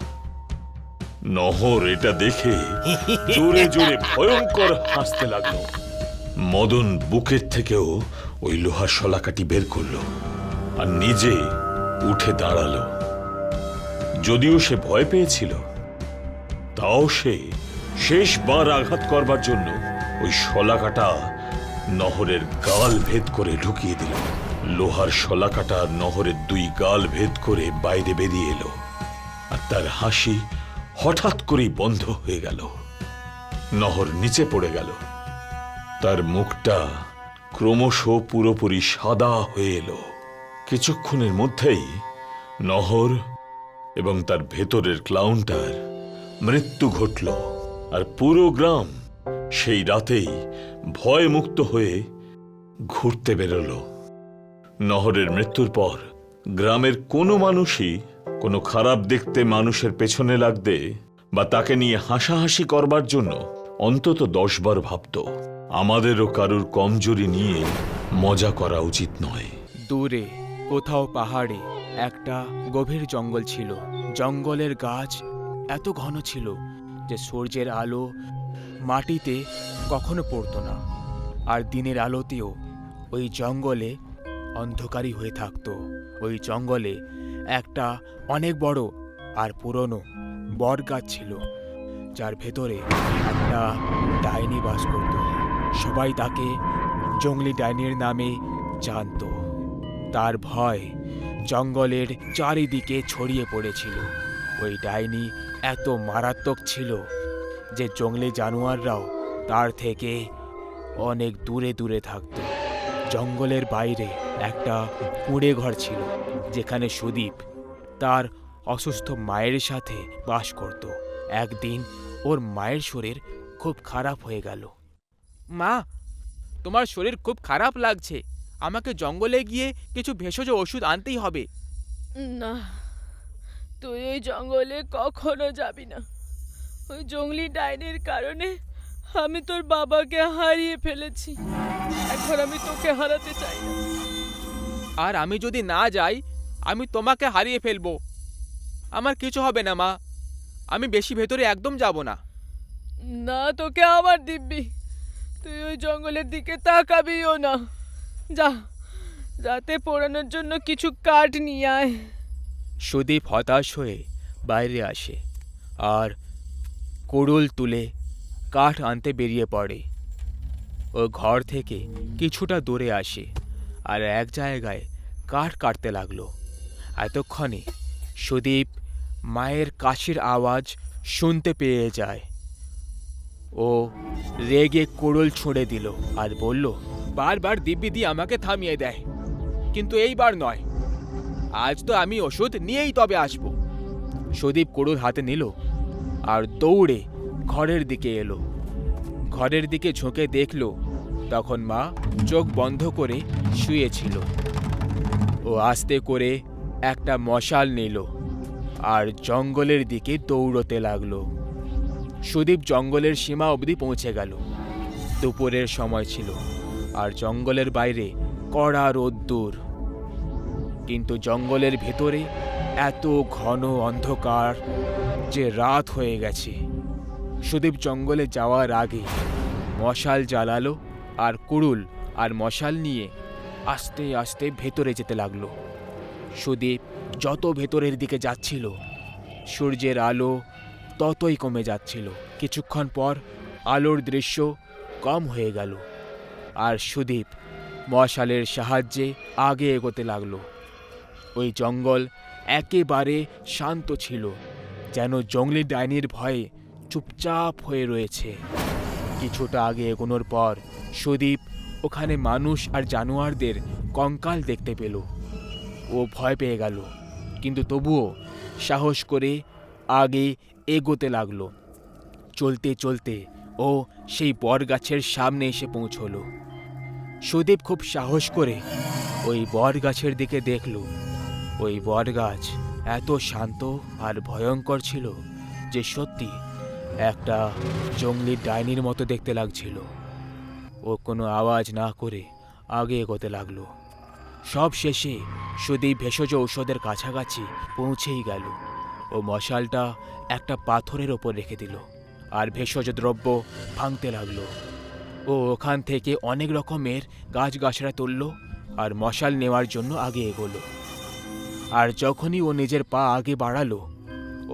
নহর এটা দেখে জোরে জোরে ভয়ঙ্কর হাসতে লাগলো। মদন বুকের থেকেও ওই লোহার শলাকাটি বের করলো আর নিজে উঠে দাঁড়ালো। যদিও সে ভয় পেয়েছিল, তাও সে শেষবার আঘাত করবার জন্য ওই শলাকাটা নহরের গাল ভেদ করে ঢুকিয়ে দিল। লোহার শলাকাটা নহরের দুই গাল ভেদ করে বাইরে বেরিয়ে এলো আর তার হাসি হঠাৎ করেই বন্ধ হয়ে গেল। নহর নিচে পড়ে গেল। তার মুখটা ক্রমশ পুরোপুরি সাদা হয়ে এলো। কিছুক্ষণের মধ্যেই নহর এবং তার ভেতরের ক্লাউনটার মৃত্যু ঘটল। আর পুরো গ্রাম সেই রাতেই ভয় মুক্ত হয়ে ঘুরতে বেরোলো। নহরের মৃত্যুর পর গ্রামের কোনো মানুষই কোনো খারাপ দেখতে মানুষের পেছনে লাগতে বা তাকে নিয়ে হাসাহাসি করবার জন্য অন্তত 10 বার ভাবত। আমাদেরও কারুর কমজোরি নিয়ে মজা করা উচিত নয়। দূরে কোথাও পাহাড়ে একটা গভীর জঙ্গল ছিল। জঙ্গলের গাছ এত ঘন ছিল যে সূর্যের আলো মাটিতে কখনো পড়তো না, আর দিনের আলোতেও ওই জঙ্গলে অন্ধকারই হয়ে থাকতো। ওই জঙ্গলে একটা অনেক বড় আর পুরনো বট গাছ ছিল, যার ভেতরে একটা ডাইনি বাস করত। সবাই তাকে জঙ্গলি ডাইনির নামে জানতো। তার ভয় জঙ্গলের চারিদিকে ছড়িয়ে পড়েছিল। ওই ডাইনি এত মারাত্মক ছিল যে জঙ্গলি জানোয়াররাও তার থেকে অনেক দূরে দূরে থাকত। জঙ্গলের বাইরে একটা কুঁড়ে ঘর ছিল, যেখানে সুদীপ তার অসুস্থ মায়ের সাথে বাস করত। একদিন ওর মায়ের শরীর খুব খারাপ হয়ে গেল। মা, তোমার শরীর খুব খারাপ লাগছে, আমাকে জঙ্গলে গিয়ে কিছু ভেষজ ওষুধ আনতেই হবে। না, তুই ওই জঙ্গলে কখনো যাবি না। ওই জঙ্গলি ডাইনির কারণে আমি তোর বাবাকে হারিয়ে ফেলেছি। এখন আমি তোকে হারাতে চাই না। আর আমি যদি না যাই, আমি তোমাকে হারিয়ে ফেলবো। আমার কিছু হবে না মা, আমি বেশি ভেতরে একদম যাব না। না, তোকে আমার দিব্যি, তুই ওই জঙ্গলের দিকে তাকাবিও না। যা, রাতে পোড়ানোর জন্য কিছু কাঠ নিয়ে আয়। সুদীপ হতাশ হয়ে বাইরে আসে আর কুড়ুল তুলে কাঠ আনতে বেরিয়ে পড়ে। ও ঘর থেকে কিছুটা দূরে আসে আর এক জায়গায় কাঠ কাটতে লাগলো। এতক্ষণে সুদীপ মায়ের কাশির আওয়াজ শুনতে পেয়ে যায়। ও রেগে কুড়ুল ছুঁড়ে দিল আর বলল, বারবার দিব্যি দিয়ে আমাকে থামিয়ে দেয়, কিন্তু এইবার নয়। আজ তো আমি ওষুধ নিয়েই তবে আসব। সুদীপ কুড়ুল হাতে নিল আর দৌড়ে ঘরের দিকে এলো। ঘরের দিকে ঝুঁকে দেখল তখন মা চোখ বন্ধ করে শুয়েছিল। ও আস্তে করে একটা মশাল নিল আর জঙ্গলের দিকে দৌড়তে লাগলো। সুদীপ জঙ্গলের সীমা অবধি পৌঁছে গেল। দুপুরের সময় ছিল আর জঙ্গলের বাইরে কড়া রোদ্দুর, কিন্তু জঙ্গলের ভেতরে এত ঘন অন্ধকার যে রাত হয়ে গেছে। সুদীপ জঙ্গলে যাওয়ার আগে মশাল জ্বালালো আর কুড়ুল আর মশাল নিয়ে আস্তে আস্তে ভেতরে যেতে লাগলো। সুদীপ যত ভেতরের দিকে যাচ্ছিল, সূর্যের আলো ততই কমে যাচ্ছিল। কিছুক্ষণ পর আলোর দৃশ্য কম হয়ে গেল আর সুদীপ মশালের সাহায্যে আগে এগোতে লাগলো। ওই জঙ্গল একেবারে শান্ত ছিল, যেন জঙ্গলি ডাইনির ভয়ে চুপচাপ হয়ে রয়েছে। কিছুটা আগে এগোনোর পর সুদীপ ওখানে মানুষ আর জানোয়ারদের কঙ্কাল দেখতে পেল। ও ভয় পেয়ে গেল, কিন্তু তবুও সাহস করে আগে এগোতে লাগলো। চলতে চলতে ও সেই বটগাছের সামনে এসে পৌঁছলো। সুদীপ খুব সাহস করে ওই বটগাছের দিকে দেখল। ওই বটগাছ এত শান্ত আর ভয়ঙ্কর ছিল যে সত্যি একটা জঙ্গলি ডাইনির মতো দেখতে লাগছিল। ও কোনো আওয়াজ না করে আগে এগোতে লাগলো। সব শেষে সুদীপ ভেষজ ঔষধের কাছাকাছি পৌঁছেই গেল। ও মশালটা একটা পাথরের ওপর রেখে দিল আর ভেষজ দ্রব্য ভাঙতে লাগলো। ও ওখান থেকে অনেক রকমের গাছগাছড়া তুলল আর মশাল নেওয়ার জন্য আগে এগোলো। আর যখনই ও নিজের পা আগে বাড়ালো,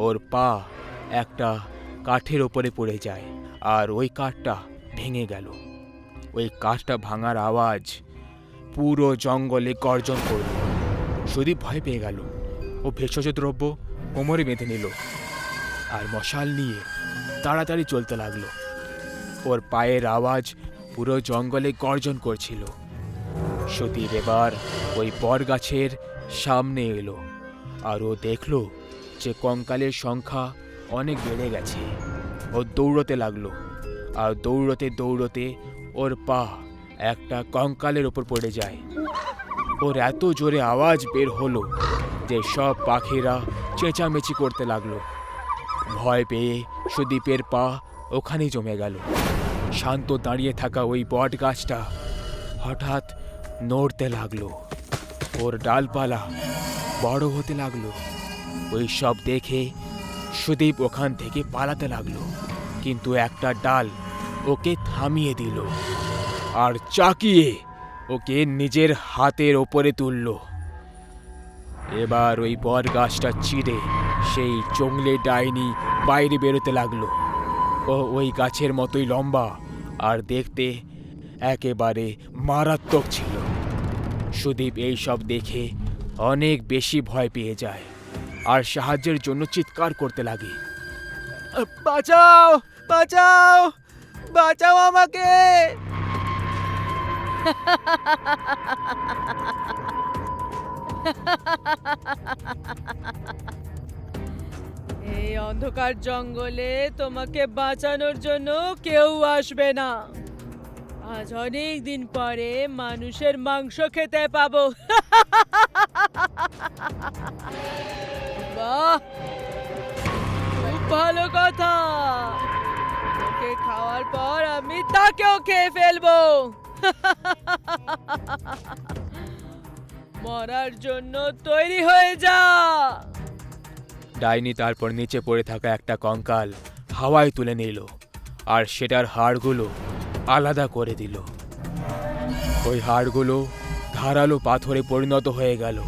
ওর পা একটা কাঠের ওপরে পড়ে যায় আর ওই কাঠটা ভেঙে গেল। ওই কাঠটা ভাঙার আওয়াজ পুরো জঙ্গলে গর্জন করল। সুদীপ ভয় পেয়ে গেল। ও ভেষজ দ্রব্য কোমরে বেঁধে নিল আর মশাল নিয়ে তাড়াতাড়ি চলতে লাগলো। ওর পায়ের আওয়াজ পুরো জঙ্গলে গর্জন করছিল। সুদীপ এবার ওই বটগাছের সামনে এলো আর ও দেখলো যে কঙ্কালের সংখ্যা অনেক বেড়ে গেছে। ও দৌড়তে লাগলো আর দৌড়তে দৌড়তে ওর পা একটা কঙ্কালের ওপর পড়ে যায়। ওর এত জোরে আওয়াজ বের হলো যে সব পাখিরা চেঁচামেচি করতে লাগলো। ভয় পেয়ে সুদীপের পা ওখানেই জমে গেল। শান্ত দাঁড়িয়ে থাকা ওই বট গাছটা হঠাৎ নড়তে লাগলো, ওর ডালপালা বড় হতে লাগলো। ওই সব দেখে সুদীপ ওখান থেকে পালাতে লাগলো, কিন্তু একটা ডাল ওকে থামিয়ে দিল আর চাকিয়ে ওকে নিজের হাতের ওপরে তুলল। এবার ওই বট গাছটা চিড়ে সেই জংলে ডাইনি বাইরে বেরোতে লাগলো। ও ওই গাছের মতোই লম্বা আর দেখতে একেবারে মারাত্মক ছিল। সুদীপ এই সব দেখে অনেক বেশি ভয় পেয়ে যায় আর সাহায্যের জন্য চিৎকার করতে লাগে, বাঁচাও বাঁচাও বাঁচাও আমাকে। এই অন্ধকার জঙ্গলে তোমাকে বাঁচানোর জন্য কেউ আসবে না। আজ অনেক দিন পরে মানুষের মাংস খেতে পাবো। বাহ, খুব ভালো কথা। ওকে খাওয়ার পর আমি তাকেও খেয়ে ফেলবো। মরার জন্য তৈরি হয়ে যা। ডাইনি তারপর নিচে পড়ে থাকা একটা কঙ্কাল হাওয়ায় তুলে নিল আর সেটার হাড়গুলো আলাদা করে দিল। ওই হাড়গুলো ধারালো পাথরে পরিণত হয়ে গেল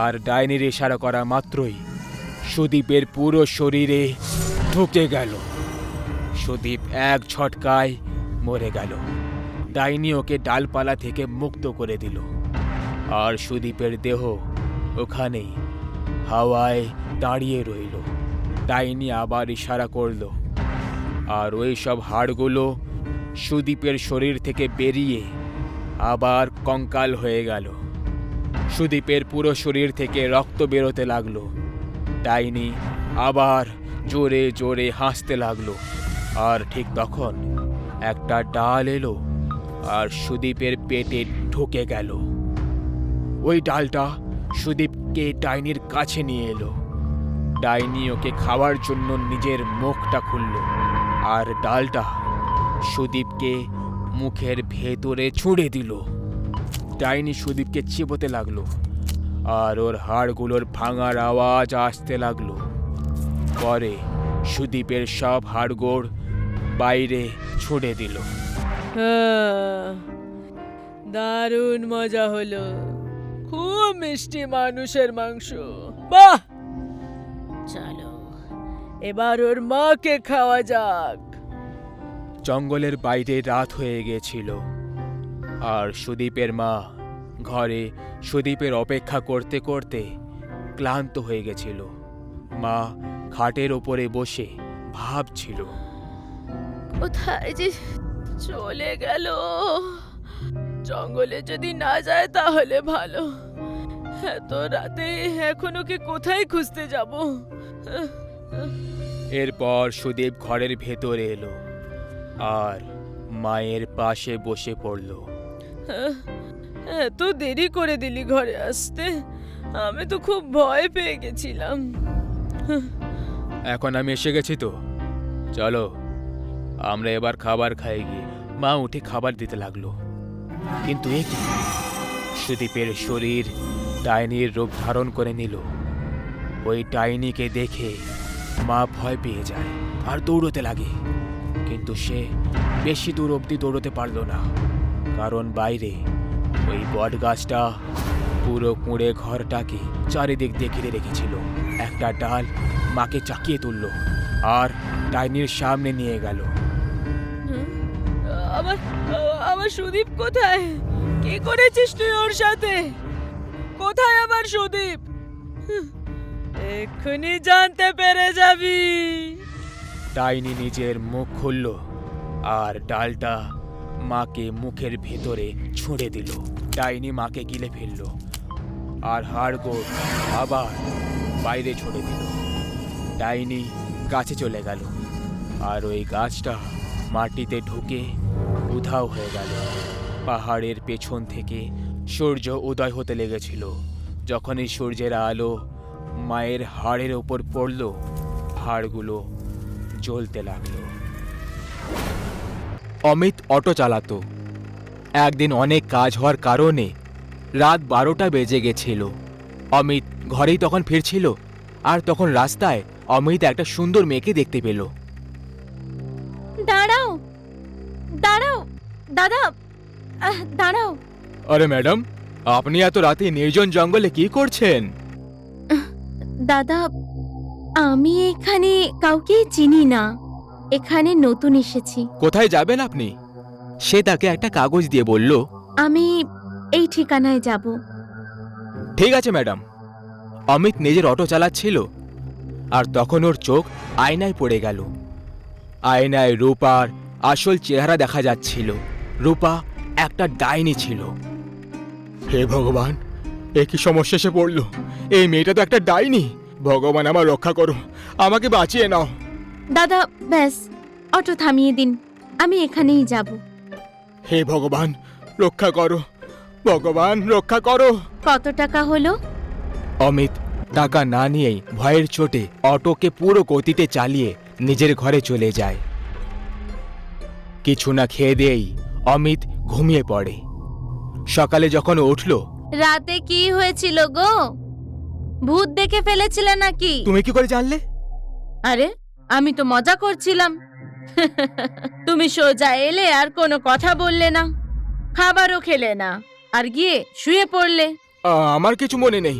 আর ডাইনির ইশারা করা মাত্রই সুদীপের পুরো শরীরে ঢুকে গেল। সুদীপ এক ঝটকায় মরে গেল। ডাইনি ওকে ডালপালা থেকে মুক্ত করে দিল আর সুদীপের দেহ ওখানেই হাওয়ায় দাঁড়িয়ে রইল। ডাইনি আবার ইশারা করল আর ওই সব হাড়গুলো সুদীপের শরীর থেকে বেরিয়ে আবার কঙ্কাল হয়ে গেল। সুদীপের পুরো শরীর থেকে রক্ত বেরোতে লাগলো। ডাইনি আবার জোরে জোরে হাসতে লাগলো আর ঠিক তখন একটা ডাল এলো আর সুদীপের পেটে ঢুকে গেল। ওই ডালটা সুদীপকে ডাইনির কাছে নিয়ে এলো। ডাইনি ওকে খাওয়ার জন্য নিজের মুখটা খুলল আর ডালটা সুদীপকে মুখের ভেতরে ছুঁড়ে দিল। ডাইনি সুদীপকে চিবোতে লাগলো আর ওর হাড়গুলোর ভাঙার আওয়াজ আসতে লাগলো। পরে সুদীপের সব হাড়গোড় বাইরে ছুঁড়ে দিল। দারুণ মজা হলো, খুব মিষ্টি মানুষের মাংস। বাহ, চলো এবার ওর মাকে খাওয়া যাক। জঙ্গলের বাইরে রাত হয়ে গেছিল আর সুদীপের মা ঘরে সুদীপের অপেক্ষা করতে করতে ক্লান্ত হয়ে গেছিল। মা খাটের ওপরে বসে ভাবছিল, কোথায় যে চলে গেল। জঙ্গলে যদি না যায় তাহলে ভালো। এত রাতে এখনো কি কোথায় খুঁজতে যাব। এরপর সুদীপ ঘরের ভেতরে এলো আর মায়ের পাশে বসে পড়ল। এত দেরি করে দিলি ঘরে আসতে, আমি তো খুব ভয় পেয়ে গেছিলাম। এখন আমি এসে গেছি তো, চলো আমরা এবার খাবার খাই গিয়ে। মা উঠে খাবার দিতে লাগলো, কিন্তু এ কি, সুদীপের শরীর ডাইনির রূপ ধারণ করে নিল। ওই ডাইনিকে দেখে মা ভয় পেয়ে যায় আর দৌড়তে লাগে, কিন্তু সে বেশি দূর অবধি দৌড়তে পারল না, কারণ বাইরে ওই বট গাছটা পুরো কুঁড়ে ঘরটাকে চারিদিক দিয়ে ঘিরে রেখেছিল। একটা ডাল মাকে চাকিয়ে তুলল আর ডাইনির সামনে নিয়ে গেল। আমার আমার সুদীপ কোথায়? কি করেছিস তুই ওর সাথে? কোথায় আমার সুদীপ? এক্ষুনি জানতে পেরে যাবি। ডাইনি নিজের মুখ খুলল আর ডালটা মাকে মুখের ভেতরে ছুঁড়ে দিল। ডাইনি মাকে গিলে ফেলল আর হাড়গোড় আবার বাইরে ছুঁড়ে দিল। ডাইনি গাছে চলে গেল আর ওই গাছটা মাটিতে ঢুকে উধাও হয়ে গেল। পাহাড়ের পেছন থেকে সূর্য উদয় হতে লেগেছিল। যখনই সূর্যের আলো মায়ের হাড়ের ওপর পড়ল, হাড়গুলো জ্বলতে লাগলো। অমিত অটো চালাতো। একদিন অনেক কাজ হওয়ার কারণে রাত 12টা বেজে গেছিল। অমিত ঘরেই তখন ফিরছিল আর তখন রাস্তায় অমিত একটা সুন্দর মেয়েকে দেখতে পেল। দাঁড়াও দাঁড়াও দাদা, দাঁড়াও। আরে ম্যাডাম, আপনি এত রাতে নির্জন জঙ্গলে কি করছেন? দাদা, আমি এখানে কাউকেই চিনি না, এখানে নতুন এসেছি। কোথায় যাবেন আপনি? সে তাকে একটা কাগজ দিয়ে বলল, আমি এই ঠিকানায় যাব। ঠিক আছে ম্যাডাম। অমিত নিজের অটো চালাচ্ছিল আর তখন ওর চোখ আয়নায় পড়ে গেল। আয়নায় রূপার আসল চেহারা দেখা যাচ্ছিল। রূপা একটা ডাইনি ছিল। হে ভগবান, এ কি সমস্যা এসে পড়ল! এই মেয়েটা তো একটা ডাইনি। ভগবান, আমার রক্ষা করো, আমাকে বাঁচিয়ে নাও। দাদা, ব্যাস, অটো থামিয়ে দিন, আমি এখানেই যাব। হে ভগবান, রক্ষা করো, ভগবান রক্ষা করো। কত টাকা হলো? অমিত টাকা না নিয়েই ভয়ের চোটে অটোকে পুরো গতিতে চালিয়ে নিজের ঘরে চলে যায়। কিছু না খেয়ে দিয়েই অমিত ঘুমিয়ে পড়ে। সকালে যখন উঠল, রাতে কি হয়েছিল গো? ভূত দেখে ফেলেছিলে নাকি? তুমি কি করে জানলে? আরে, আমি তো মজা করছিলাম। তুমি সোজা এলে আর কোনো কথা বললে না, খাবারও খেলে না, আর গিয়ে শুয়ে পড়লে। আমার কিছু মনে নেই।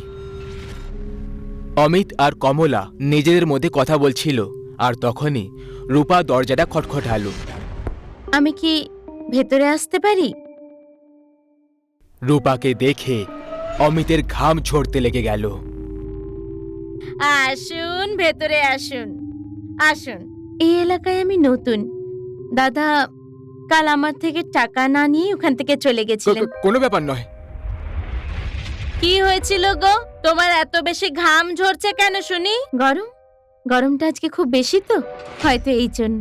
অমিত আর কমলা নিজেদের মধ্যে কথা বলছিল আর তখনই রূপা দরজাটা খটখটালো। আমি কি ভেতরে আসতে পারি? রূপাকে দেখে অমিতের ঘাম ঝরতে লেগে গেল। আসুন, ভেতরে আসুন, আসুন। এই এলাকায় আমি নতুন। দাদা কাল আমার থেকে টাকা না নিয়ে ওখান থেকে চলে গেছিলেন। কোনো ব্যাপার নয়। কি হয়েছিল গো? তোমার এত বেশি ঘাম ঝরছে কেন শুনি? গরম? গরমটা আজকে খুব বেশি তো, হয়তো এই জন্য।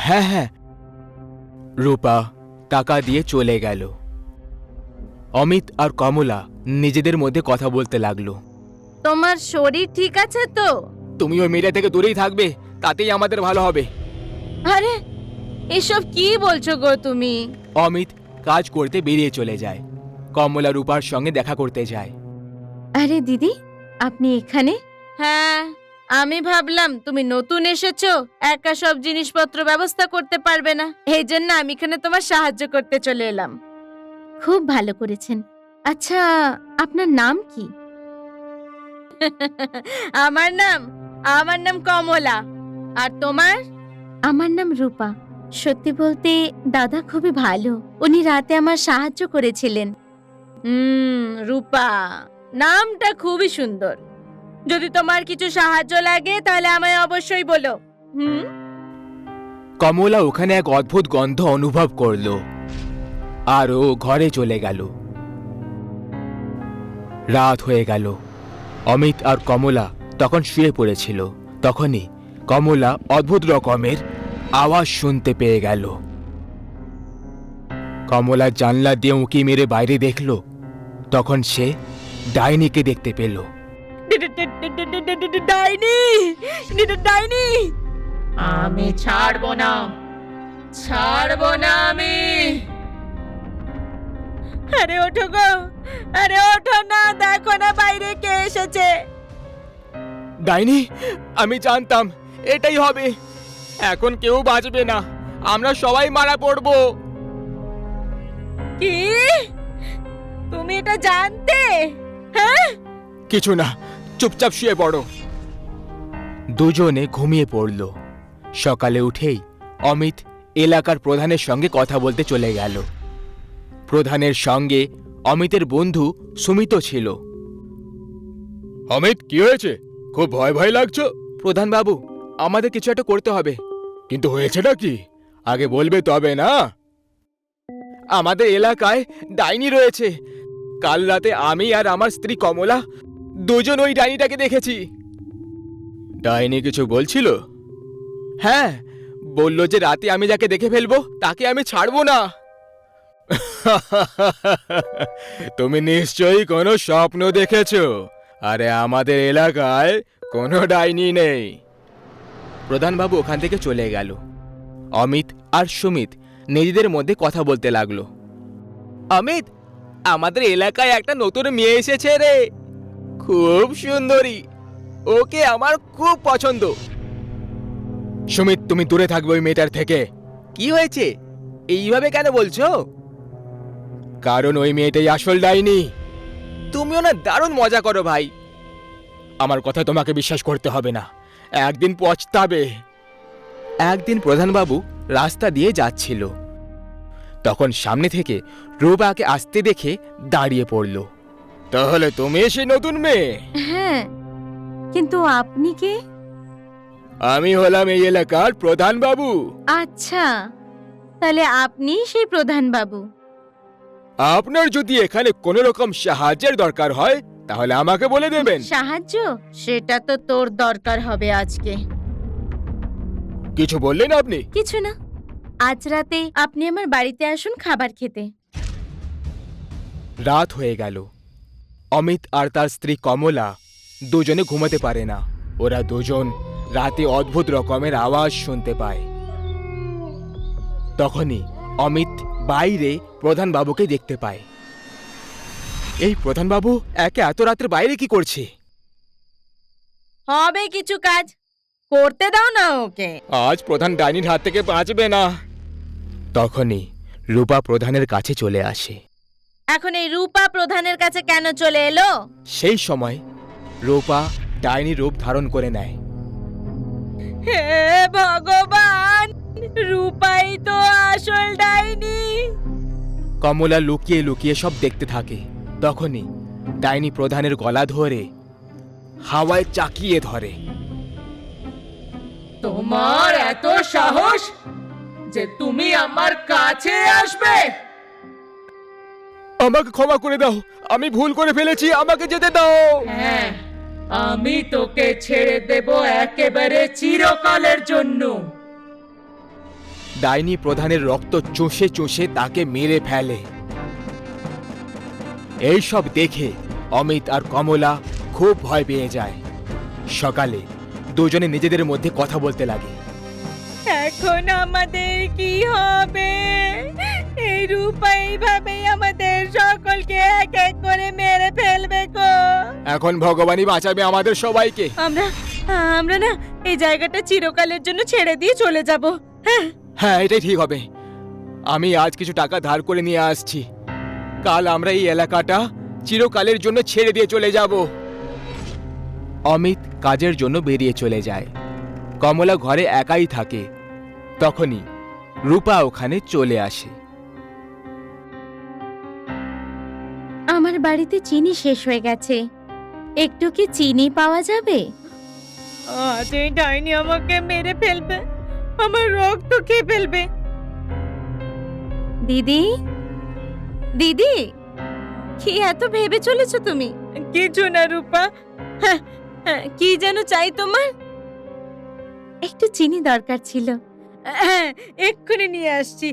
হ্যাঁ হ্যাঁ। রূপা টাকা দিয়ে চলে গেল। অমিত আর কমলা নিজেদের মধ্যে কথা বলতে লাগলো। তোমার শরীর ঠিক আছে তো? তুমি ওই মেয়েটা থেকে দূরেই থাকবে, তাতেই আমাদের ভালো হবে। আরে, এসব কি বলছো গো তুমি? অমিত কাজ করতে বেরিয়ে চলে যায়। কমলা রূপার সঙ্গে দেখা করতে যায়। আরে দিদি, আপনি এখানে? হ্যাঁ, আমি ভাবলাম তুমি নতুন এসেছো, একা সব জিনিসপত্র ব্যবস্থা করতে পারবে না, এই জন্য আমি এখানে তোমার সাহায্য করতে চলে এলাম। খুব ভালো করেছেন। আচ্ছা, আপনার নাম কি? আমার নাম কমলা। আর তোমার? আমার নাম রূপা। সত্যি বলতে দাদা খুবই ভালো, উনি রাতে আমার সাহায্য করেছিলেন। রূপা নামটা খুবই সুন্দর। যদি তোমার কিছু সাহায্য লাগে তাহলে আমায় অবশ্যই বলো। কমলা ওখানে এক অদ্ভুত গন্ধ অনুভব করল আর ও ঘরে চলে গেল। রাত হয়ে গেল। অমিত আর কমলা তখন শুয়ে পড়েছিল। তখনই কমলা অদ্ভুত রকমের আওয়াজ শুনতে পেয়ে গেল। কমলা জানলা দিয়ে উঁকি মেরে বাইরে দেখল। তখন সে ডাইনিকে দেখতে পেল। ডাইনি, ডাইনি! আমি ছাড়বো না আমি। আরে ওঠো গো, আরে ওঠো না, দেখো না বাইরে কে এসেছে। ডাইনি, আমি জানতাম এটাই হবে। এখন কেউ বাঁচবে না, আমরা সবাই মারা পড়ব। কি? তুমি এটা জানতে? হ্যাঁ? কিছু না, চুপচাপ শুয়ে পড়ো। দুজনে ঘুমিয়ে পড়ল। সকালে উঠেই অমিত এলাকার প্রধানের সঙ্গে কথা বলতে চলে গেল। প্রধানের সঙ্গে অমিতের বন্ধু সুমিত ছিল। অমিত, কি হয়েছে? খুব ভয় ভয় লাগছো। প্রধান বাবু, আমাদের কিছু একটা করতে হবে। কিন্তু হয়েছেটা কি? আগে বলবে তবে না। আমাদের এলাকায় ডাইনি রয়েছে। কাল রাতে আমি আর আমার স্ত্রী কমলা দুজন ওই ডাইনিটাকে দেখেছি। ডাইনি কিছু বলছিল? হ্যাঁ, বলল যে রাতে আমি যাকে দেখে ফেলবো তাকে আমি ছাড়বো না। তুমি নিশ্চয়ই কোনো স্বপ্ন দেখেছো। আরে আমাদের এলাকায় কোনো ডাইনি নেই। প্রধানবাবু ওখান থেকে চলে গেল। অমিত আর সুমিত নিজেদের মধ্যে কথা বলতে লাগলো। অমিত, আমাদের এলাকায় একটা নতুন মেয়ে এসেছে রে, খুব সুন্দরী, ওকে আমার খুব পছন্দ। সুমিত, তুমি দূরে থাকবে ওই মেয়েটার থেকে। কি হয়েছে, এইভাবে কেন বলছো? কারণ ওই মেয়েটাই আসল ডাইনি। তুমিও না দারুণ মজা করো ভাই। আমার কথা তোমাকে বিশ্বাস করতে হবে না, একদিন পছতাবে। একদিন প্রধানবাবু রাস্তা দিয়ে যাচ্ছিল, তখন সামনে থেকে রূপাকে আসতে দেখে দাঁড়িয়ে পড়ল। তাহলে তুমি সেই নতুন মেয়ে? হ্যাঁ, কিন্তু আপনি কে? আমি হলাম এই এলাকার প্রধান বাবু। আচ্ছা, তাহলে আপনি সেই প্রধান বাবু। আপনার যদি এখানে কোনো রকম সাহায্যের দরকার হয় তাহলে আমাকে বলে দেবেন। সাহায্য? সেটা তো তোর দরকার হবে আজকে। কিছু বললেন আপনি? কিছু না, আজ রাতে আপনি আমার বাড়িতে আসুন খাবার খেতে। রাত হয়ে গেল। অমিত আর তার স্ত্রী কমলা দুজনে ঘুমাতে পারে না। ওরা দুজন রাতে অদ্ভুত রকমের আওয়াজ শুনতে পায়। তখনই অমিত বাইরে প্রধান বাবুকে দেখতে পায়। এই প্রধান বাবু একে এত রাতের বাইরে কি করছে? হবে কিছু কাজ করতে দাও না ওকে। আজ প্রধান ডাইনির হাত থেকে বাঁচবে না। তখনই রূপা প্রধানের কাছে চলে আসে। এখন এই রূপা প্রধানের কাছে কেন চলে এলো? সেই সময় রূপা ডাইনি রূপ ধারণ করে নেয়। হে ভগবান, রূপাই তো আসল ডাইনি। কমলা লুকিয়ে লুকিয়ে সব দেখতে থাকে। তখনই ডাইনি প্রধানের গলা ধরে হাওয়ায় চাকিয়ে ধরে। তোমার এত সাহস যে তুমি আমার কাছে আসবে? আমাকে ক্ষমা করে দাও, আমি ভুল করে ফেলেছি, আমাকে যেতে দাও। হ্যাঁ, আমি তোকে ছেড়ে দেব একেবারে চিরকালের জন্য। ডাইনি প্রধানের রক্ত চষে চষে তাকে মেরে ফেলে। এই সব দেখে অমিত আর কমলা খুব ভয় পেয়ে যায়। সকালে দুজনে নিজেদের মধ্যে কথা বলতে লাগে। এখন আমাদের কি হবে? এই রূপা এইভাবেই আমাদের সকলকে এক এক করে মেরে ফেলবে গো। এখন ভগবানই বাঁচাবে আমাদের সবাইকে। আমরা না এই জায়গাটা চিরকালের জন্য ছেড়ে দিয়ে চলে যাব। হ্যাঁ, হ্যাঁ, এটাই ঠিক হবে। আমি আজ কিছু টাকা ধার করে নিয়ে আসছি, কাল আমরা এই এলাকাটা চিরকালের জন্য ছেড়ে দিয়ে চলে যাব। অমিত কাজের জন্য বেরিয়ে চলে যায়। কমলা ঘরে একাই থাকে। তখনই রূপা ওখানে চলে আসে। আমার বাড়িতে চিনি শেষ হয়ে গেছে, একটু কি চিনি পাওয়া যাবে? আজ এই ডাইনি আমাকে মেরে ফেলবে, আমার রক্ত খেয়ে ফেলবে। দিদি, দিদি, কি এত ভেবে চলেছো তুমি? কিছু না রূপা, কি যেন চাই তোমার? একটু চিনি দরকার ছিল। এক্ষুনি নিয়ে আসছি।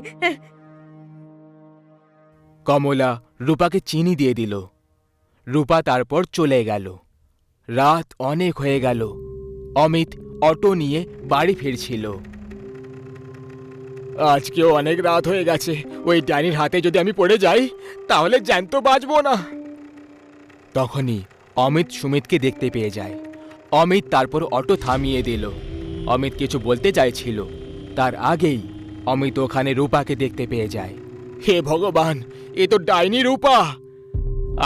কমলা রূপাকে চিনি দিয়ে দিল। রূপা তারপর চলে গেল। রাত অনেক হয়ে গেল। অমিত অটো নিয়ে বাড়ি ফিরছিল। আজকেও অনেক রাত হয়ে গেছে, ওই ডাইনির হাতে যদি আমি পড়ে যাই তাহলে জ্যান্ত বাঁচবো না। তখনই অমিত সুমিতকে দেখতে পেয়ে যায়। অমিত তারপর অটো থামিয়ে দিল। অমিত কিছু বলতে চাইছিল, তার আগেই অমিত ওখানে রূপাকে দেখতে পেয়ে যায়। হে ভগবান, এ তো ডাইনি রূপা।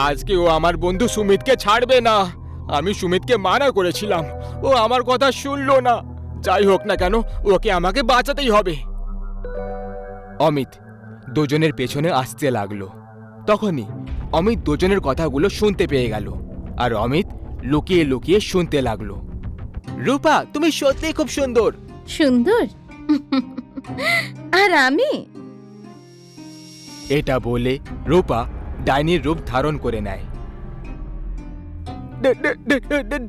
আজকে ও আমার বন্ধু সুমিতকে ছাড়বে না। আমি সুমিতকে মানা করেছিলাম, ও আমার কথা শুনলো না। যাই হোক না কেন, ওকে আমাকে বাঁচাতেই হবে। অমিত দুজনের পেছনে আসতে লাগলো। তখনই অমিত দুজনের কথাগুলো শুনতে পেয়ে গেল, আর অমিত লুকিয়ে লুকিয়ে শুনতে লাগলো। রূপা, তুমি সত্যিই খুব সুন্দর। সুন্দর? আর আমি? এটা বলে রূপা ডাইনির রূপ ধারণ করে নেয়।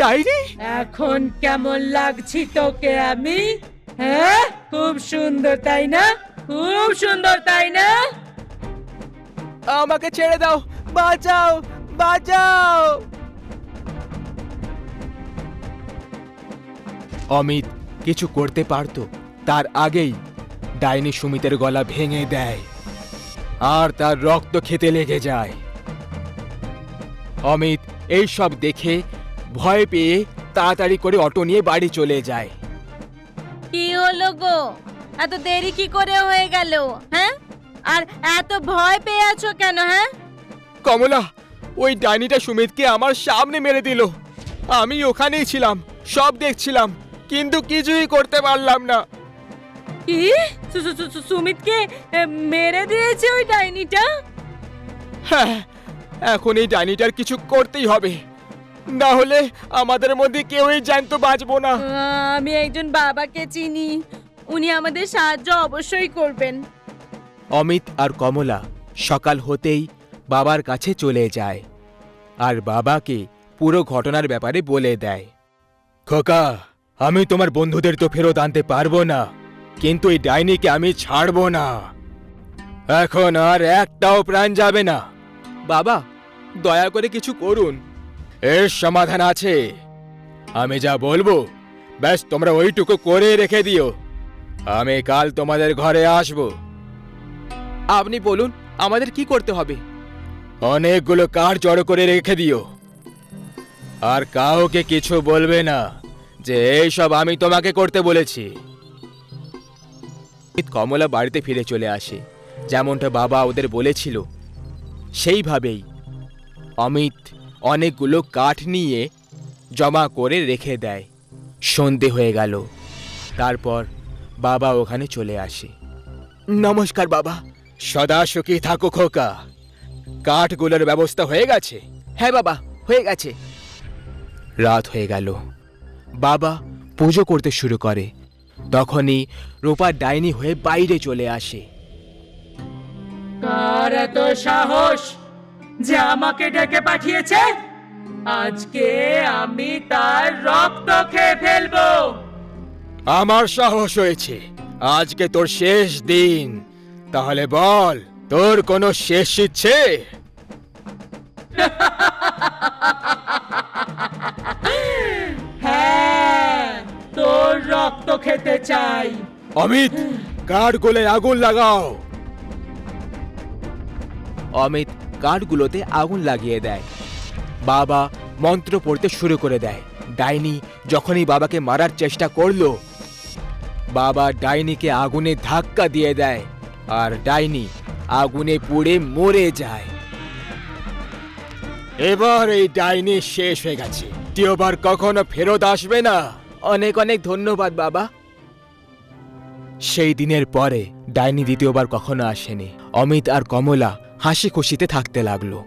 ডাইনি? এখন কেমন লাগছি তোকে আমি? হ্যাঁ, খুব সুন্দর তাই না? খুব সুন্দর তাই না? আমাকে ছেড়ে দাও, বাঁচাও, বাঁচাও। অমিত কিছু করতে পারতো তার আগেই ডাইনি সুমিতের গলা ভেঙে দেয় আর তার রক্ত খেতে লেগে যায়। অমিত এই সব দেখে ভয় পেয়ে তাড়াতাড়ি করে অটো নিয়ে বাড়ি চলে যায়। কি হলো গো, এত দেরি কি করে হয়ে গেল? হ্যাঁ, আর এত ভয় পেয়ে আছো কেন? হ্যাঁ, কমলা, ওই ডাইনিটা সুমিতকে আমার সামনে মেরে দিল। আমি ওখানেই ছিলাম, সব দেখছিলাম, কিন্তু কিছুই করতে পারলাম না। কি সুমিতকে মেরে দিয়েছে ওই ডাইনিটা? হ্যাঁ, এখন এই ডাইনিটার কিছু করতেই হবে, না হলে আমাদের মধ্যে কেউই জ্যান্ত বাঁচবো না। আমি একজন বাবাকে চিনি, উনি আমাদের সাহায্য অবশ্যই করবেন। অমিত আর কমলা সকাল হতেই বাবার কাছে চলে যায় আর বাবাকে পুরো ঘটনার ব্যাপারে বলে দেয়। খোকা, আমি তোমার বন্ধুদের তো ফেরত আনতে পারবো না, কিন্তু এই ডাইনিকে আমি ছাড়বো না। এখন আর একটাও প্রাণ যাবে না। বাবা, দয়া করে কিছু করুন, এর সমাধান আছে। আমি যা বলবো ব্যাস তোমরা ওইটুকু করে রেখে দিও, আমি কাল তোমাদের ঘরে আসব। আপনি বলুন আমাদের কি করতে হবে? অনেকগুলো কাঠ জড়ো করে রেখে দিও, আর কাউকে কিছু বলবে না যে এইসব আমি তোমাকে করতে বলেছি। কমলা বাড়িতে ফিরে চলে আসে, যেমনটা বাবা ওদের বলেছিল সেইভাবেই অমিত অনেকগুলো কাঠ নিয়ে জমা করে রেখে দেয়। সন্ধে হয়ে গেল, তারপর বাবা ওখানে চলে আসে। নমস্কার বাবা। সদা সুখী থাকো খোকা। কাঠগুলোর ব্যবস্থা হয়ে গেছে? হ্যাঁ বাবা, হয়ে গেছে। রাত হয়ে গেল, বাবা পুজো করতে শুরু করে। তখনই রূপা ডাইনি হয়ে বাইরে চলে আসে। কার এত সাহস যে আমাকে ডেকে পাঠিয়েছে? আজকে আমি তার রক্ত খেয়ে ফেলবো। আমার সাহস হয়েছে, আজকে তোর শেষ দিন। তাহলে বল, তোর কোনো শেষ ইচ্ছে? হ্যাঁ, তোর রক্ত খেতে চাই। অমিত, কাঠগুলোতে আগুন লাগাও। অমিত কাঠগুলোতে আগুন লাগিয়ে দেয়। বাবা মন্ত্র পড়তে শুরু করে দেয়। ডাইনি যখনই বাবাকে মারার চেষ্টা করলো, বাবা ডাইনিকে আগুনে ধাক্কা দিয়ে দেয় আর ডাইনি আগুনে পুড়ে মরে যায়। এবার এই ডাইনি শেষ হয়ে গেছে, দ্বিতীয়বার কখনো ফেরত আসবে না। অনেক অনেক ধন্যবাদ বাবা। সেই দিনের পরে ডাইনি দ্বিতীয়বার কখনো আসেনি। অমিত আর কমলা হাসি খুশিতে থাকতে লাগলো।